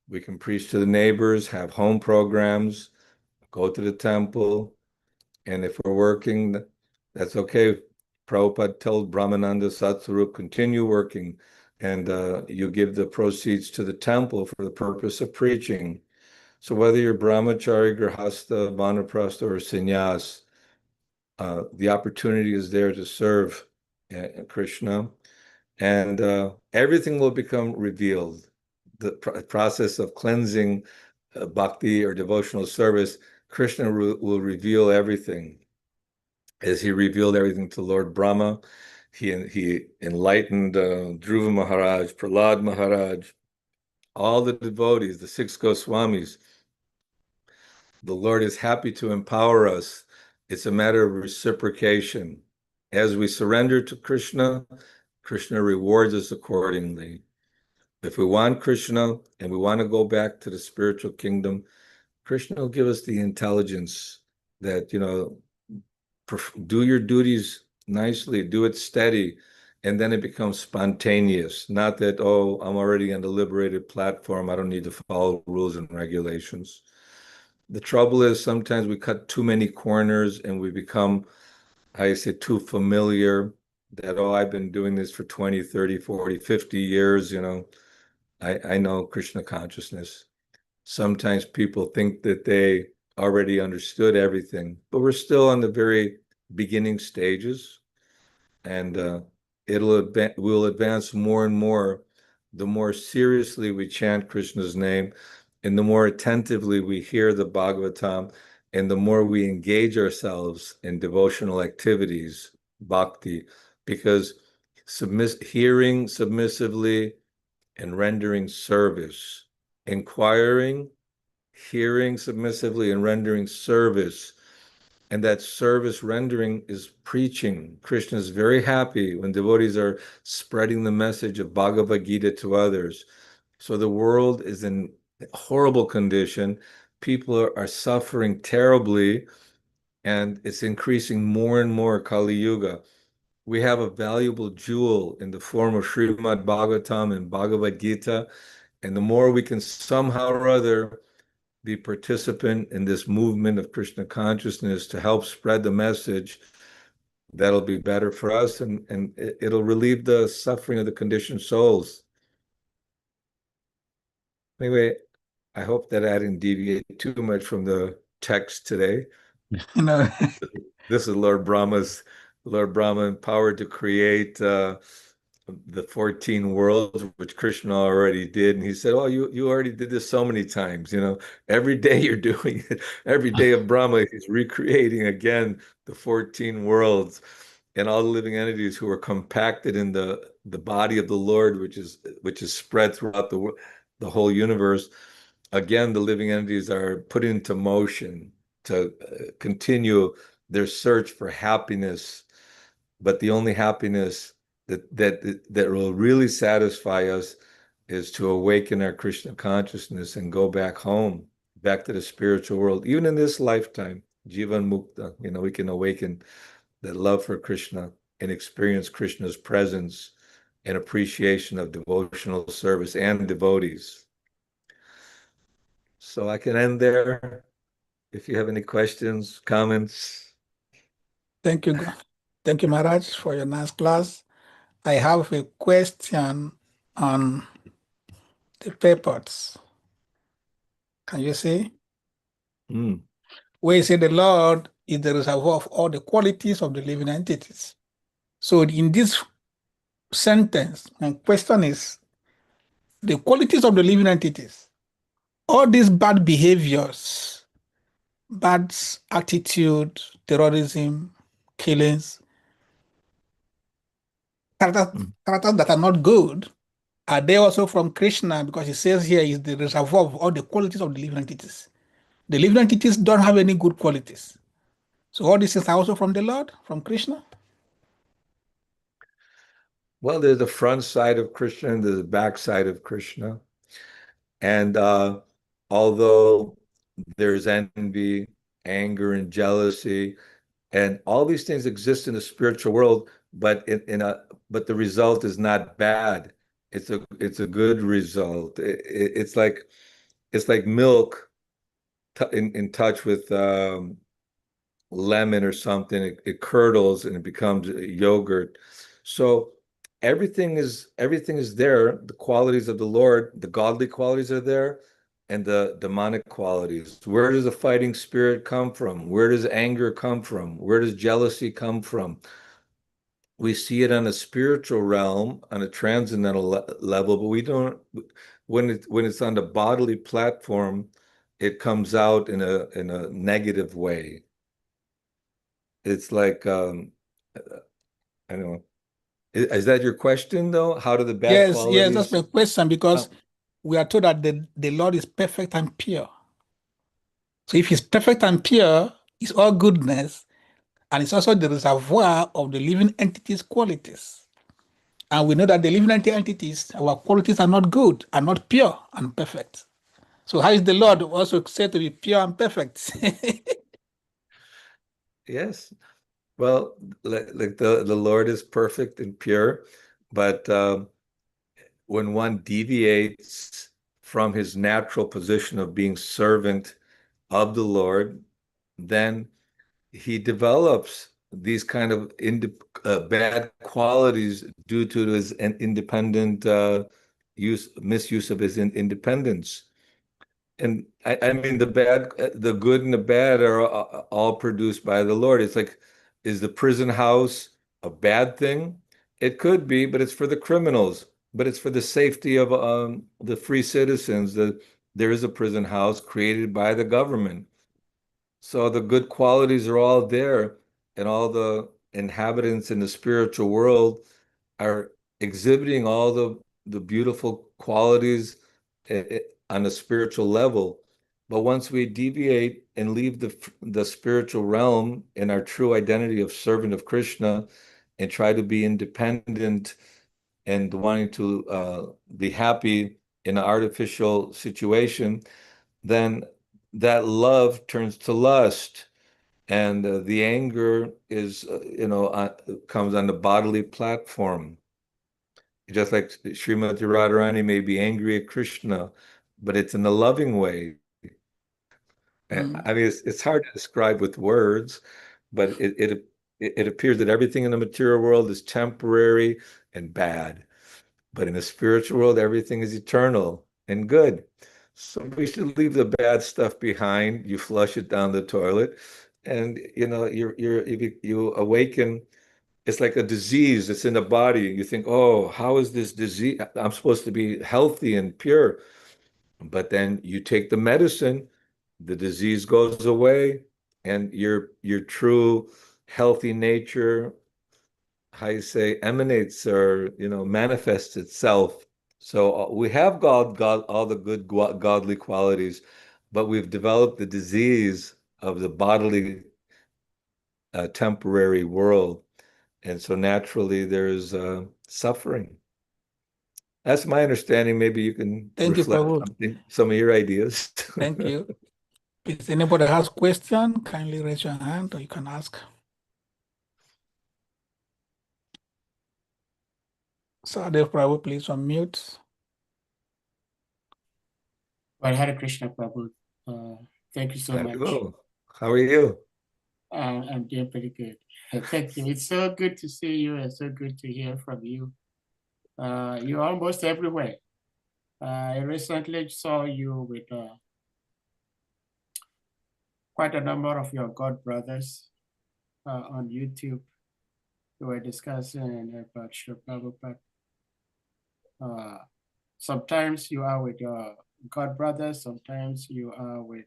we can preach to the neighbors, have home programs, go to the temple, and if we're working, that's okay. Prabhupada told Brahmananda Satsarup, continue working, and you give the proceeds to the temple for the purpose of preaching. So whether you're brahmachari, grihastha, vanaprastha, or sannyas, the opportunity is there to serve Krishna, and everything will become revealed. The process of cleansing bhakti or devotional service, Krishna will reveal everything. As he revealed everything to Lord Brahma, he enlightened Dhruva Maharaj, Prahlad Maharaj, all the devotees, the 6 Goswamis. The Lord is happy to empower us. It's a matter of reciprocation. As we surrender to Krishna, Krishna rewards us accordingly. If we want Krishna and we want to go back to the spiritual kingdom, Krishna will give us the intelligence that, do your duties nicely, do it steady, and then it becomes spontaneous. Not that, oh, I'm already on the liberated platform, I don't need to follow rules and regulations. The trouble is sometimes we cut too many corners and we become, I say, too familiar that, oh, I've been doing this for 20, 30, 40, 50 years, I know Krishna consciousness. Sometimes people think that they already understood everything, but we're still on the very beginning stages, and we'll advance more and more the more seriously we chant Krishna's name, and the more attentively we hear the Bhagavatam, and the more we engage ourselves in devotional activities, bhakti, because hearing submissively and rendering service, inquiring, hearing submissively, and rendering service. And that service rendering is preaching. Krishna is very happy when devotees are spreading the message of Bhagavad Gita to others. So the world is in horrible condition. People are suffering terribly, and it's increasing more and more Kali Yuga. We have a valuable jewel in the form of Srimad Bhagavatam and Bhagavad Gita, and the more we can somehow or other be participant in this movement of Krishna consciousness to help spread the message, that'll be better for us, and it'll relieve the suffering of the conditioned souls. Anyway, I hope that I didn't deviate too much from the text today. This is Lord Brahma empowered to create the 14 worlds, which Krishna already did. And he said, oh, you already did this so many times, every day you're doing it. Every day of Brahma, he's recreating again the 14 worlds and all the living entities who are compacted in the body of the Lord, which is spread throughout the whole universe. Again, the living entities are put into motion to continue their search for happiness. But the only happiness that will really satisfy us is to awaken our Krishna consciousness and go back home, back to the spiritual world. Even in this lifetime, Jivan Mukta, we can awaken that love for Krishna and experience Krishna's presence and appreciation of devotional service and devotees. So I can end there. If you have any questions, comments. Thank you. Thank you, Maharaj, for your nice class. I have a question on the papers. Can you see? Where you say the Lord is the reservoir of all the qualities of the living entities. So in this sentence, my question is, the qualities of the living entities, all these bad behaviors, bad attitude, terrorism, killings, characters that are not good, are they also from Krishna? Because he says here is the reservoir of all the qualities of the living entities. The living entities don't have any good qualities. So all these things are also from the Lord, from Krishna? Well, there's the front side of Krishna and there's the back side of Krishna. And although there's envy, anger, and jealousy, and all these things exist in the spiritual world, but but the result is not bad. It's a good result. It's like milk in touch with lemon or something. It curdles and it becomes yogurt. So everything is there. The qualities of the Lord, the godly qualities are there, and the demonic qualities. Where does the fighting spirit come from? Where does anger come from? Where does jealousy come from? We see it on a spiritual realm, on a transcendental level, but we don't. When it's on the bodily platform, it comes out in a negative way. It's like I don't know. Is that your question though? How do the bad Yes, that's my qualities? question, because Oh, we are told that the Lord is perfect and pure. So if he's perfect and pure, it's all goodness, and it's also the reservoir of the living entity's qualities. And we know that the living entities, our qualities are not good, are not pure and perfect. So how is the Lord also said to be pure and perfect? yes. Well, like the Lord is perfect and pure, but when one deviates from his natural position of being servant of the Lord, then he develops these kind of bad qualities due to his independent misuse of his independence. And I mean, the good and the bad are all produced by the Lord. It's like, is the prison house a bad thing? It could be, but it's for the criminals. But it's for the safety of the free citizens. That there is a prison house created by the government. So the good qualities are all there, and all the inhabitants in the spiritual world are exhibiting all the beautiful qualities on a spiritual level. But once we deviate and leave the spiritual realm in our true identity of servant of Krishna and try to be independent and wanting to be happy in an artificial situation, then that love turns to lust, and the anger is comes on the bodily platform. Just like Srimati Radharani may be angry at Krishna, but it's in a loving way. I mean, it's hard to describe with words, but it appears that everything in the material world is temporary and bad. But in the spiritual world, everything is eternal and good. So we should leave the bad stuff behind. You flush it down the toilet, and you awaken. It's like a disease that's in the body. You think, oh, how is this disease? I'm supposed to be healthy and pure. But then you take the medicine, the disease goes away, and your true healthy nature, how you say, emanates or manifests itself. So we have God, all the good godly qualities, but we've developed the disease of the bodily temporary world, and so naturally there's suffering. That's my understanding. Maybe you can Thank you, reflect Prabhu. some of your ideas. Thank you. If anybody has question, kindly raise your hand or you can ask. Sadev Prabhu, please unmute. Well, Hare Krishna, Prabhu. Thank you so much. Hello. How are you? I'm doing pretty good. Thank you. It's so good to see you and so good to hear from you. You're almost everywhere. I recently saw you with quite a number of your God brothers on YouTube. We were discussing about Sri Prabhupada. Sometimes you are with your God brothers, sometimes you are with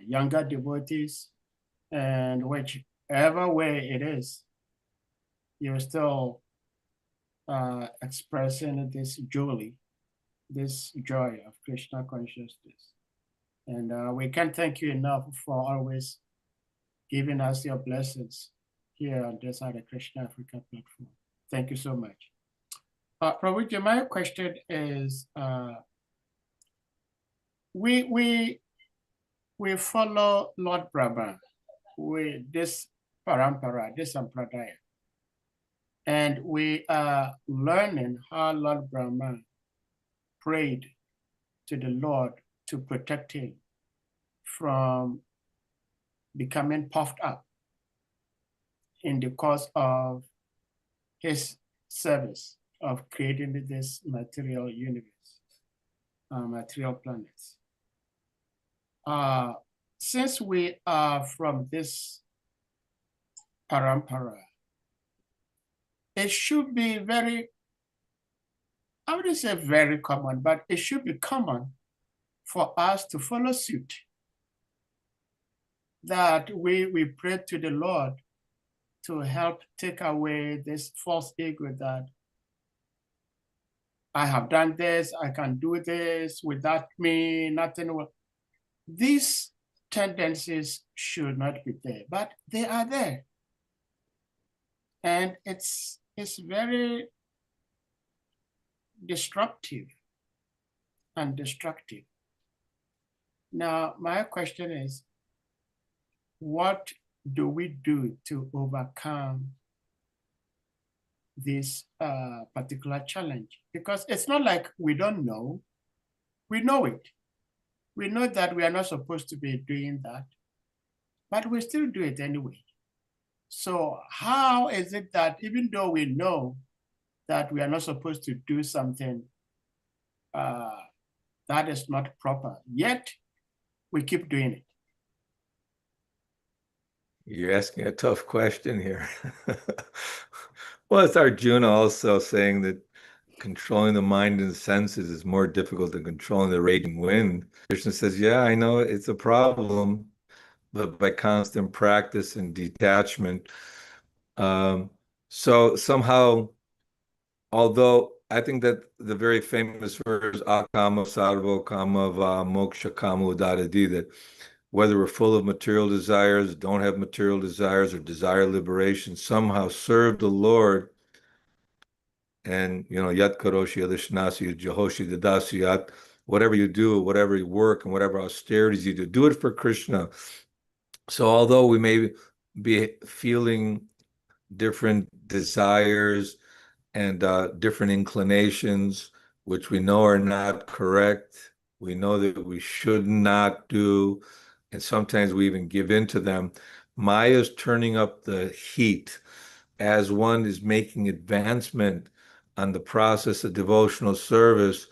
younger devotees, and whichever way it is, you're still expressing this joy of Krishna consciousness. And we can't thank you enough for always giving us your blessings here on this Hare Krishna Africa platform. Thank you so much. Prabhuji, my question is we follow Lord Brahma with this parampara, this sampradaya, and we are learning how Lord Brahma prayed to the Lord to protect him from becoming puffed up in the course of his service of creating this material universe, material planets. Since we are from this parampara, it should be very, I wouldn't say very common, but it should be common for us to follow suit. That we pray to the Lord to help take away this false ego that I have done this, I can do this, without me, nothing will. These tendencies should not be there, but they are there. And it's very disruptive and destructive. Now, my question is, what do we do to overcome this particular challenge? Because it's not like we don't know, we know it. We know that we are not supposed to be doing that, but we still do it anyway. So how is it that even though we know that we are not supposed to do something that is not proper, yet we keep doing it? You're asking a tough question here. Well, it's Arjuna also saying that controlling the mind and senses is more difficult than controlling the raging wind. Krishna says, yeah, I know it's a problem, but by constant practice and detachment. So somehow, although I think that the very famous verse, akama sarvo kama va moksha kama udadadi, that whether we're full of material desires, don't have material desires, or desire liberation, somehow serve the Lord. And, yat karoshi adishnasi jahoshi dadasiyat, whatever you do, whatever you work, and whatever austerities you do it for Krishna. So although we may be feeling different desires and different inclinations, which we know are not correct, we know that we should not do, and sometimes we even give in to them. Maya is turning up the heat as one is making advancement on the process of devotional service.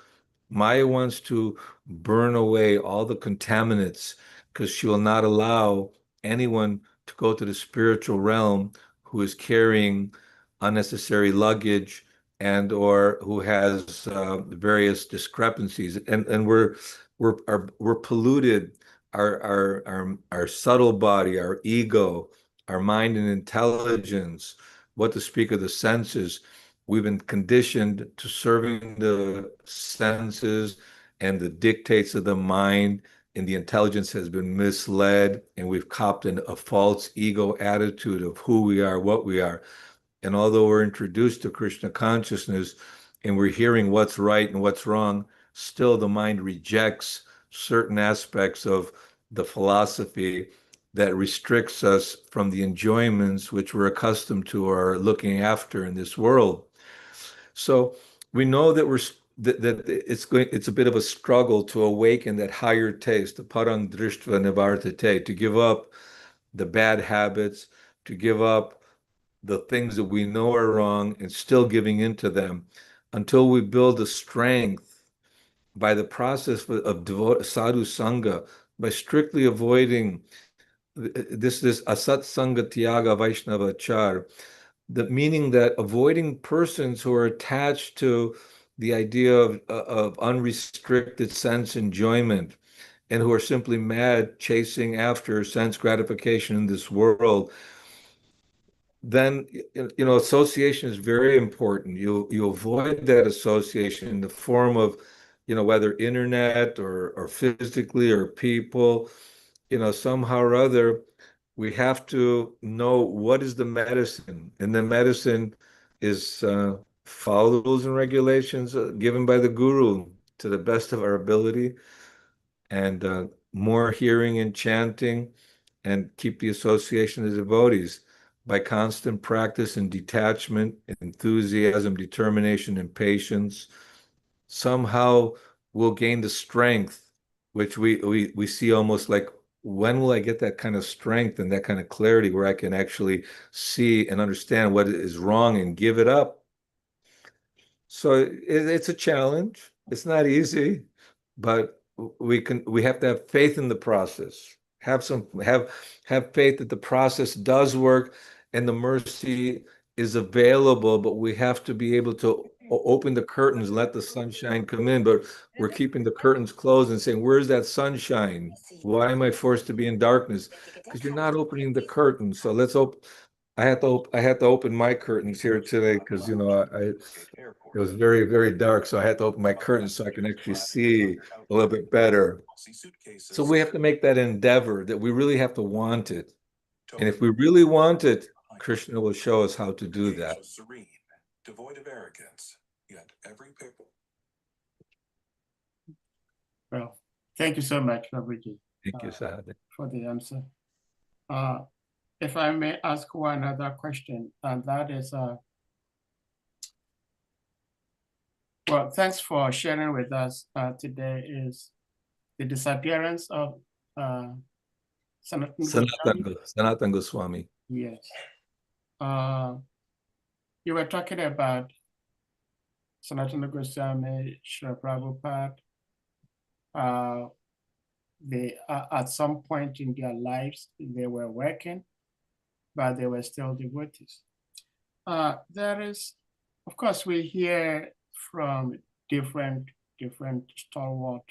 Maya wants to burn away all the contaminants because she will not allow anyone to go to the spiritual realm who is carrying unnecessary luggage and or who has various discrepancies, and we're polluted. Our subtle body, our ego, our mind and intelligence, what to speak of the senses. We've been conditioned to serving the senses and the dictates of the mind, and the intelligence has been misled, and we've copped a false ego attitude of who we are, what we are. And although we're introduced to Krishna consciousness and we're hearing what's right and what's wrong, still the mind rejects certain aspects of the philosophy that restricts us from the enjoyments which we're accustomed to or looking after in this world. So we know that it's a bit of a struggle to awaken that higher taste, the parang drishtva nivartate, to give up the bad habits, to give up the things that we know are wrong and still giving into them until we build a strength by the process of sadhu sangha, by strictly avoiding this asat sangha tyaga vaishnava char, the meaning that avoiding persons who are attached to the idea of unrestricted sense enjoyment and who are simply mad chasing after sense gratification in this world. Then association is very important. You avoid that association in the form of whether internet or physically or people, somehow or other we have to know what is the medicine, and the medicine is follow the rules and regulations given by the guru to the best of our ability, and more hearing and chanting, and keep the association of devotees. By constant practice and detachment, enthusiasm, determination, and patience, somehow we'll gain the strength, which we see almost like, when will I get that kind of strength and that kind of clarity where I can actually see and understand what is wrong and give it up? So it's a challenge. It's not easy, but we have to have faith in the process. Have faith that the process does work and the mercy is available, but we have to be able to open the curtains, let the sunshine come in. But we're keeping the curtains closed and saying, where's that sunshine? Why am I forced to be in darkness? Because you're not opening the curtains. So let's open. I had to open my curtains here today because it was very, very dark, so I had to open my curtains so I can actually see a little bit better. So we have to make that endeavor that we really have to want it. And if we really want it, Krishna will show us how to do that. Devoid of arrogance, yet every people. Well, thank you so much, Prabhuji. Thank you, Sadhu. For the answer. If I may ask one other question, and that is, well, thanks for sharing with us today, is the disappearance of Sanatana Goswami. Yes. You were talking about Sanatana Goswami, Srila Prabhupada. They at some point in their lives, they were working, but they were still devotees. There is, of course, we hear from different stalwart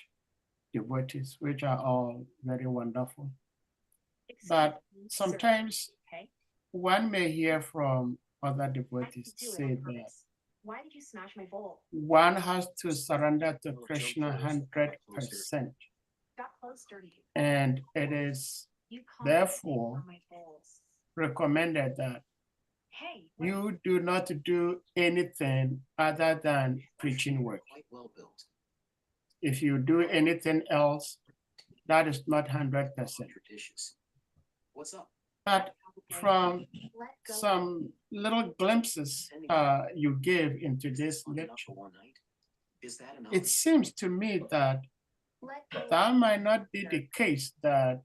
devotees, which are all very wonderful. But sometimes one may hear from other devotees say that why did you smash my bowl? One has to surrender to Krishna 100%. And it is therefore recommended that you do not do anything other than preaching work. If you do anything else, that is not 100%. What's up? But from some little glimpses you gave into this lecture, it seems to me that that might not be the case, that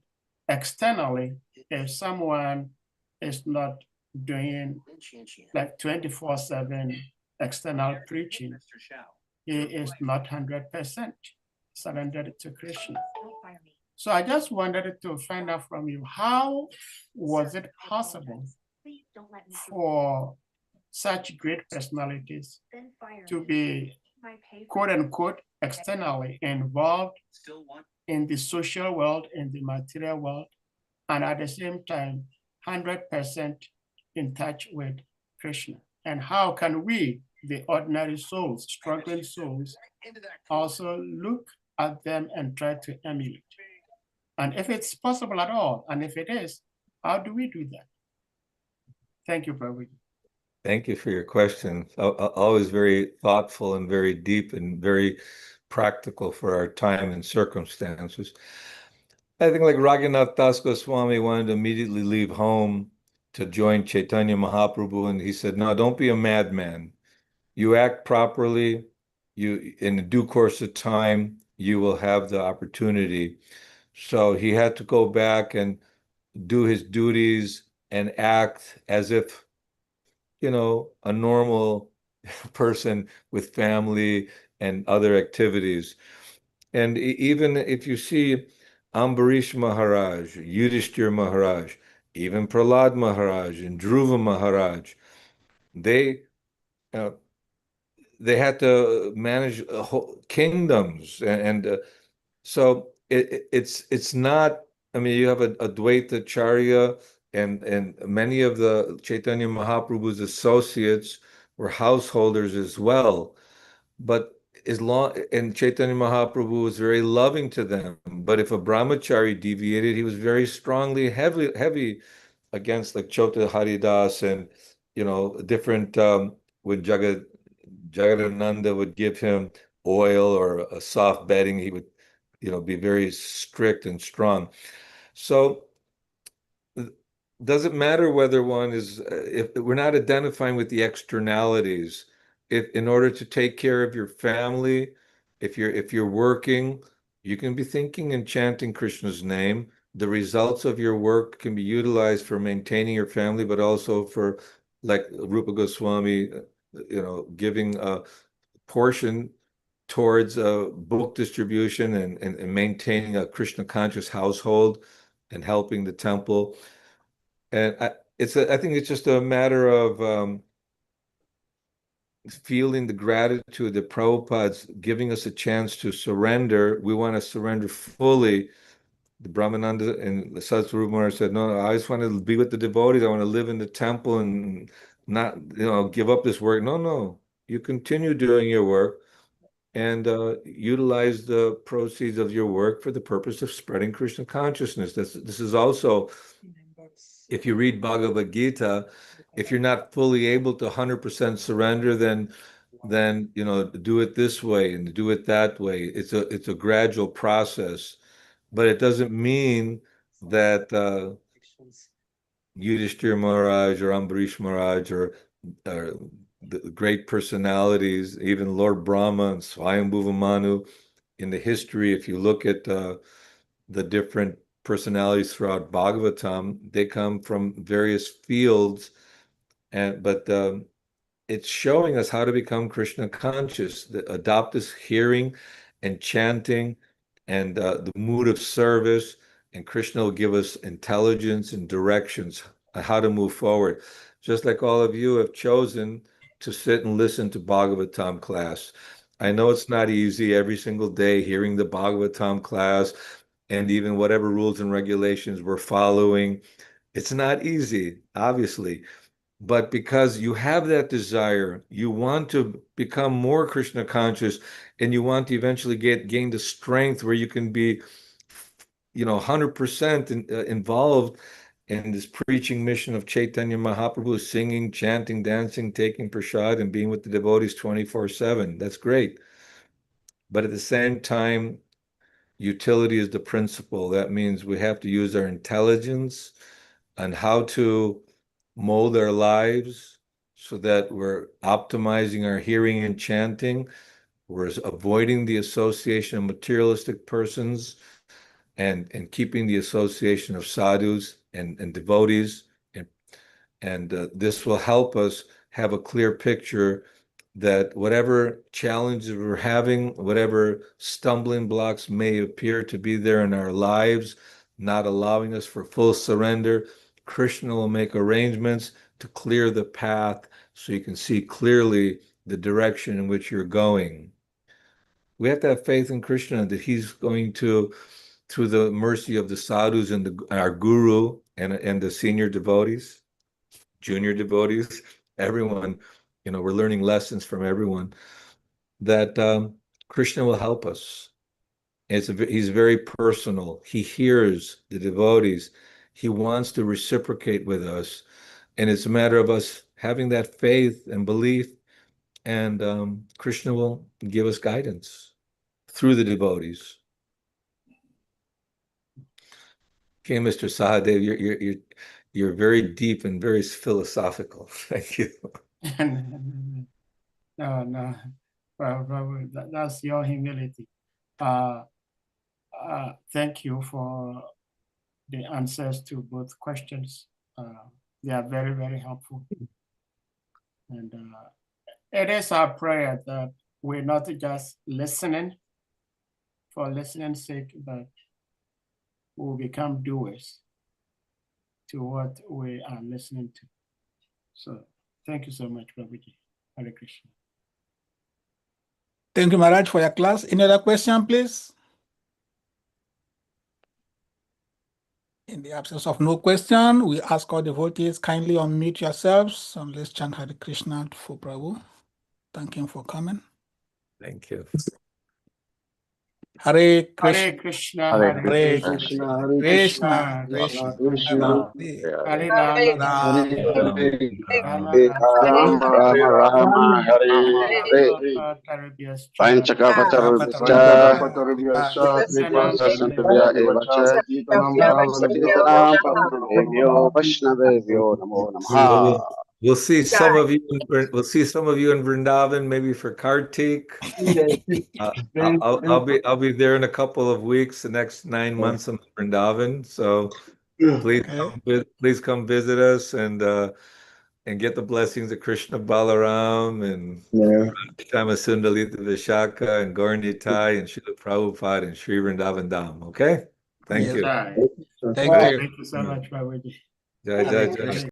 externally, if someone is not doing like 24/7 external preaching, he is not 100% surrendered to Krishna. So I just wanted to find out from you, how was it possible for such great personalities to be, quote unquote, externally involved in the social world, in the material world, and at the same time, 100% in touch with Krishna? And how can we, the ordinary souls, struggling souls, also look at them and try to emulate? And if it's possible at all, and if it is, how do we do that? Thank you, Prabhuji. Thank you for your question. Always very thoughtful and very deep and very practical for our time and circumstances. I think like Raghunath Das Goswami wanted to immediately leave home to join Chaitanya Mahaprabhu, and he said, no, don't be a madman. You act properly, you in due course of time, you will have the opportunity. So he had to go back and do his duties and act as if, a normal person with family and other activities. And even if you see Ambarish Maharaj, Yudhishthir Maharaj, even Prahlad Maharaj and Dhruva Maharaj, they had to manage whole kingdoms, and so it's not. I mean, you have a Advaita Charya, and many of the Chaitanya Mahaprabhu's associates were householders as well. But and Chaitanya Mahaprabhu was very loving to them. But if a brahmachari deviated, he was very strongly heavy against, like Chota Haridas, and different when Jagadananda would give him oil or a soft bedding, he would be very strict and strong. So doesn't matter whether one is, if we're not identifying with the externalities, if in order to take care of your family, if you're working, you can be thinking and chanting Krishna's name. The results of your work can be utilized for maintaining your family, but also for, like Rupa Goswami, giving a portion towards book distribution and maintaining a Krishna conscious household and helping the temple. And I think it's just a matter of feeling the gratitude that Prabhupada's giving us a chance to surrender. We want to surrender fully. The Brahmananda and the Sadhguru Maharaj said, no, I just want to be with the devotees. I want to live in the temple and not, give up this work. No, you continue doing your work and utilize the proceeds of your work for the purpose of spreading Krishna consciousness. This is also, if you read Bhagavad Gita, if you're not fully able to 100% surrender, then do it this way and do it that way. It's a gradual process, but it doesn't mean that Yudhishthira Maharaj or Ambarish Maharaj or the great personalities, even Lord Brahma and Swayambhuva Manu, in the history, if you look at the different personalities throughout Bhagavatam, they come from various fields, but it's showing us how to become Krishna conscious, adopt this hearing and chanting and the mood of service, and Krishna will give us intelligence and directions on how to move forward. Just like all of you have chosen to sit and listen to Bhagavatam class. I know it's not easy every single day hearing the Bhagavatam class and even whatever rules and regulations we're following. It's not easy, obviously. But because you have that desire, you want to become more Krishna conscious, and you want to eventually gain the strength where you can be, 100% involved in this preaching mission of Chaitanya Mahaprabhu, singing, chanting, dancing, taking prasad, and being with the devotees 24/7. That's great. But at the same time, utility is the principle. That means we have to use our intelligence on how to mold our lives so that we're optimizing our hearing and chanting. We're avoiding the association of materialistic persons and keeping the association of sadhus and devotees. And this will help us have a clear picture that whatever challenges we're having, whatever stumbling blocks may appear to be there in our lives, not allowing us for full surrender, Krishna will make arrangements to clear the path so you can see clearly the direction in which you're going. We have to have faith in Krishna that he's going to, through the mercy of the sadhus and our guru and the senior devotees, junior devotees, everyone, we're learning lessons from everyone, that Krishna will help us. He's very personal. He hears the devotees. He wants to reciprocate with us. And it's a matter of us having that faith and belief, and Krishna will give us guidance through the devotees. Okay, Mr. Sahadev, you're very deep and very philosophical. Thank you. No, Prabhu, that's your humility. Thank you for the answers to both questions. They are very, very helpful. And it is our prayer that we're not just listening for listening's sake, but we'll become doers to what we are listening to. So thank you so much, Prabhuji. Hare Krishna. Thank you, Maharaj, for your class. Any other question, please? In the absence of no question, we ask all devotees kindly unmute yourselves and let's chant Hare Krishna for Prabhu. Thank him for coming. Thank you. Hare Krishna. Hare Krishna, Hare Hare Hare Krishna. Krishna, Krishna, Krishna, Krishna, Krishna, Krishna, Hare Rama, Ram, Hare Rama, Hare Rama Rama, Rama Hare Hare. Panchakapatarubhyascha Santubhya evacha Patanam Pavanavebhyo Vaishnavebhyo Namo Namaha. We'll see some of you. We'll see some of you in Vrindavan, maybe for Kartik. I'll be there in a couple of weeks. The next 9 months in Vrindavan. So please come visit us and get the blessings of Krishna Balaram and Shamasundalita Vishaka and Gaurani Tai and Srila Prabhupada and Sri Vrindavan Dham. Okay, thank you. Thank you. Thank you so much, Prabhuji. Jai Jai Jai.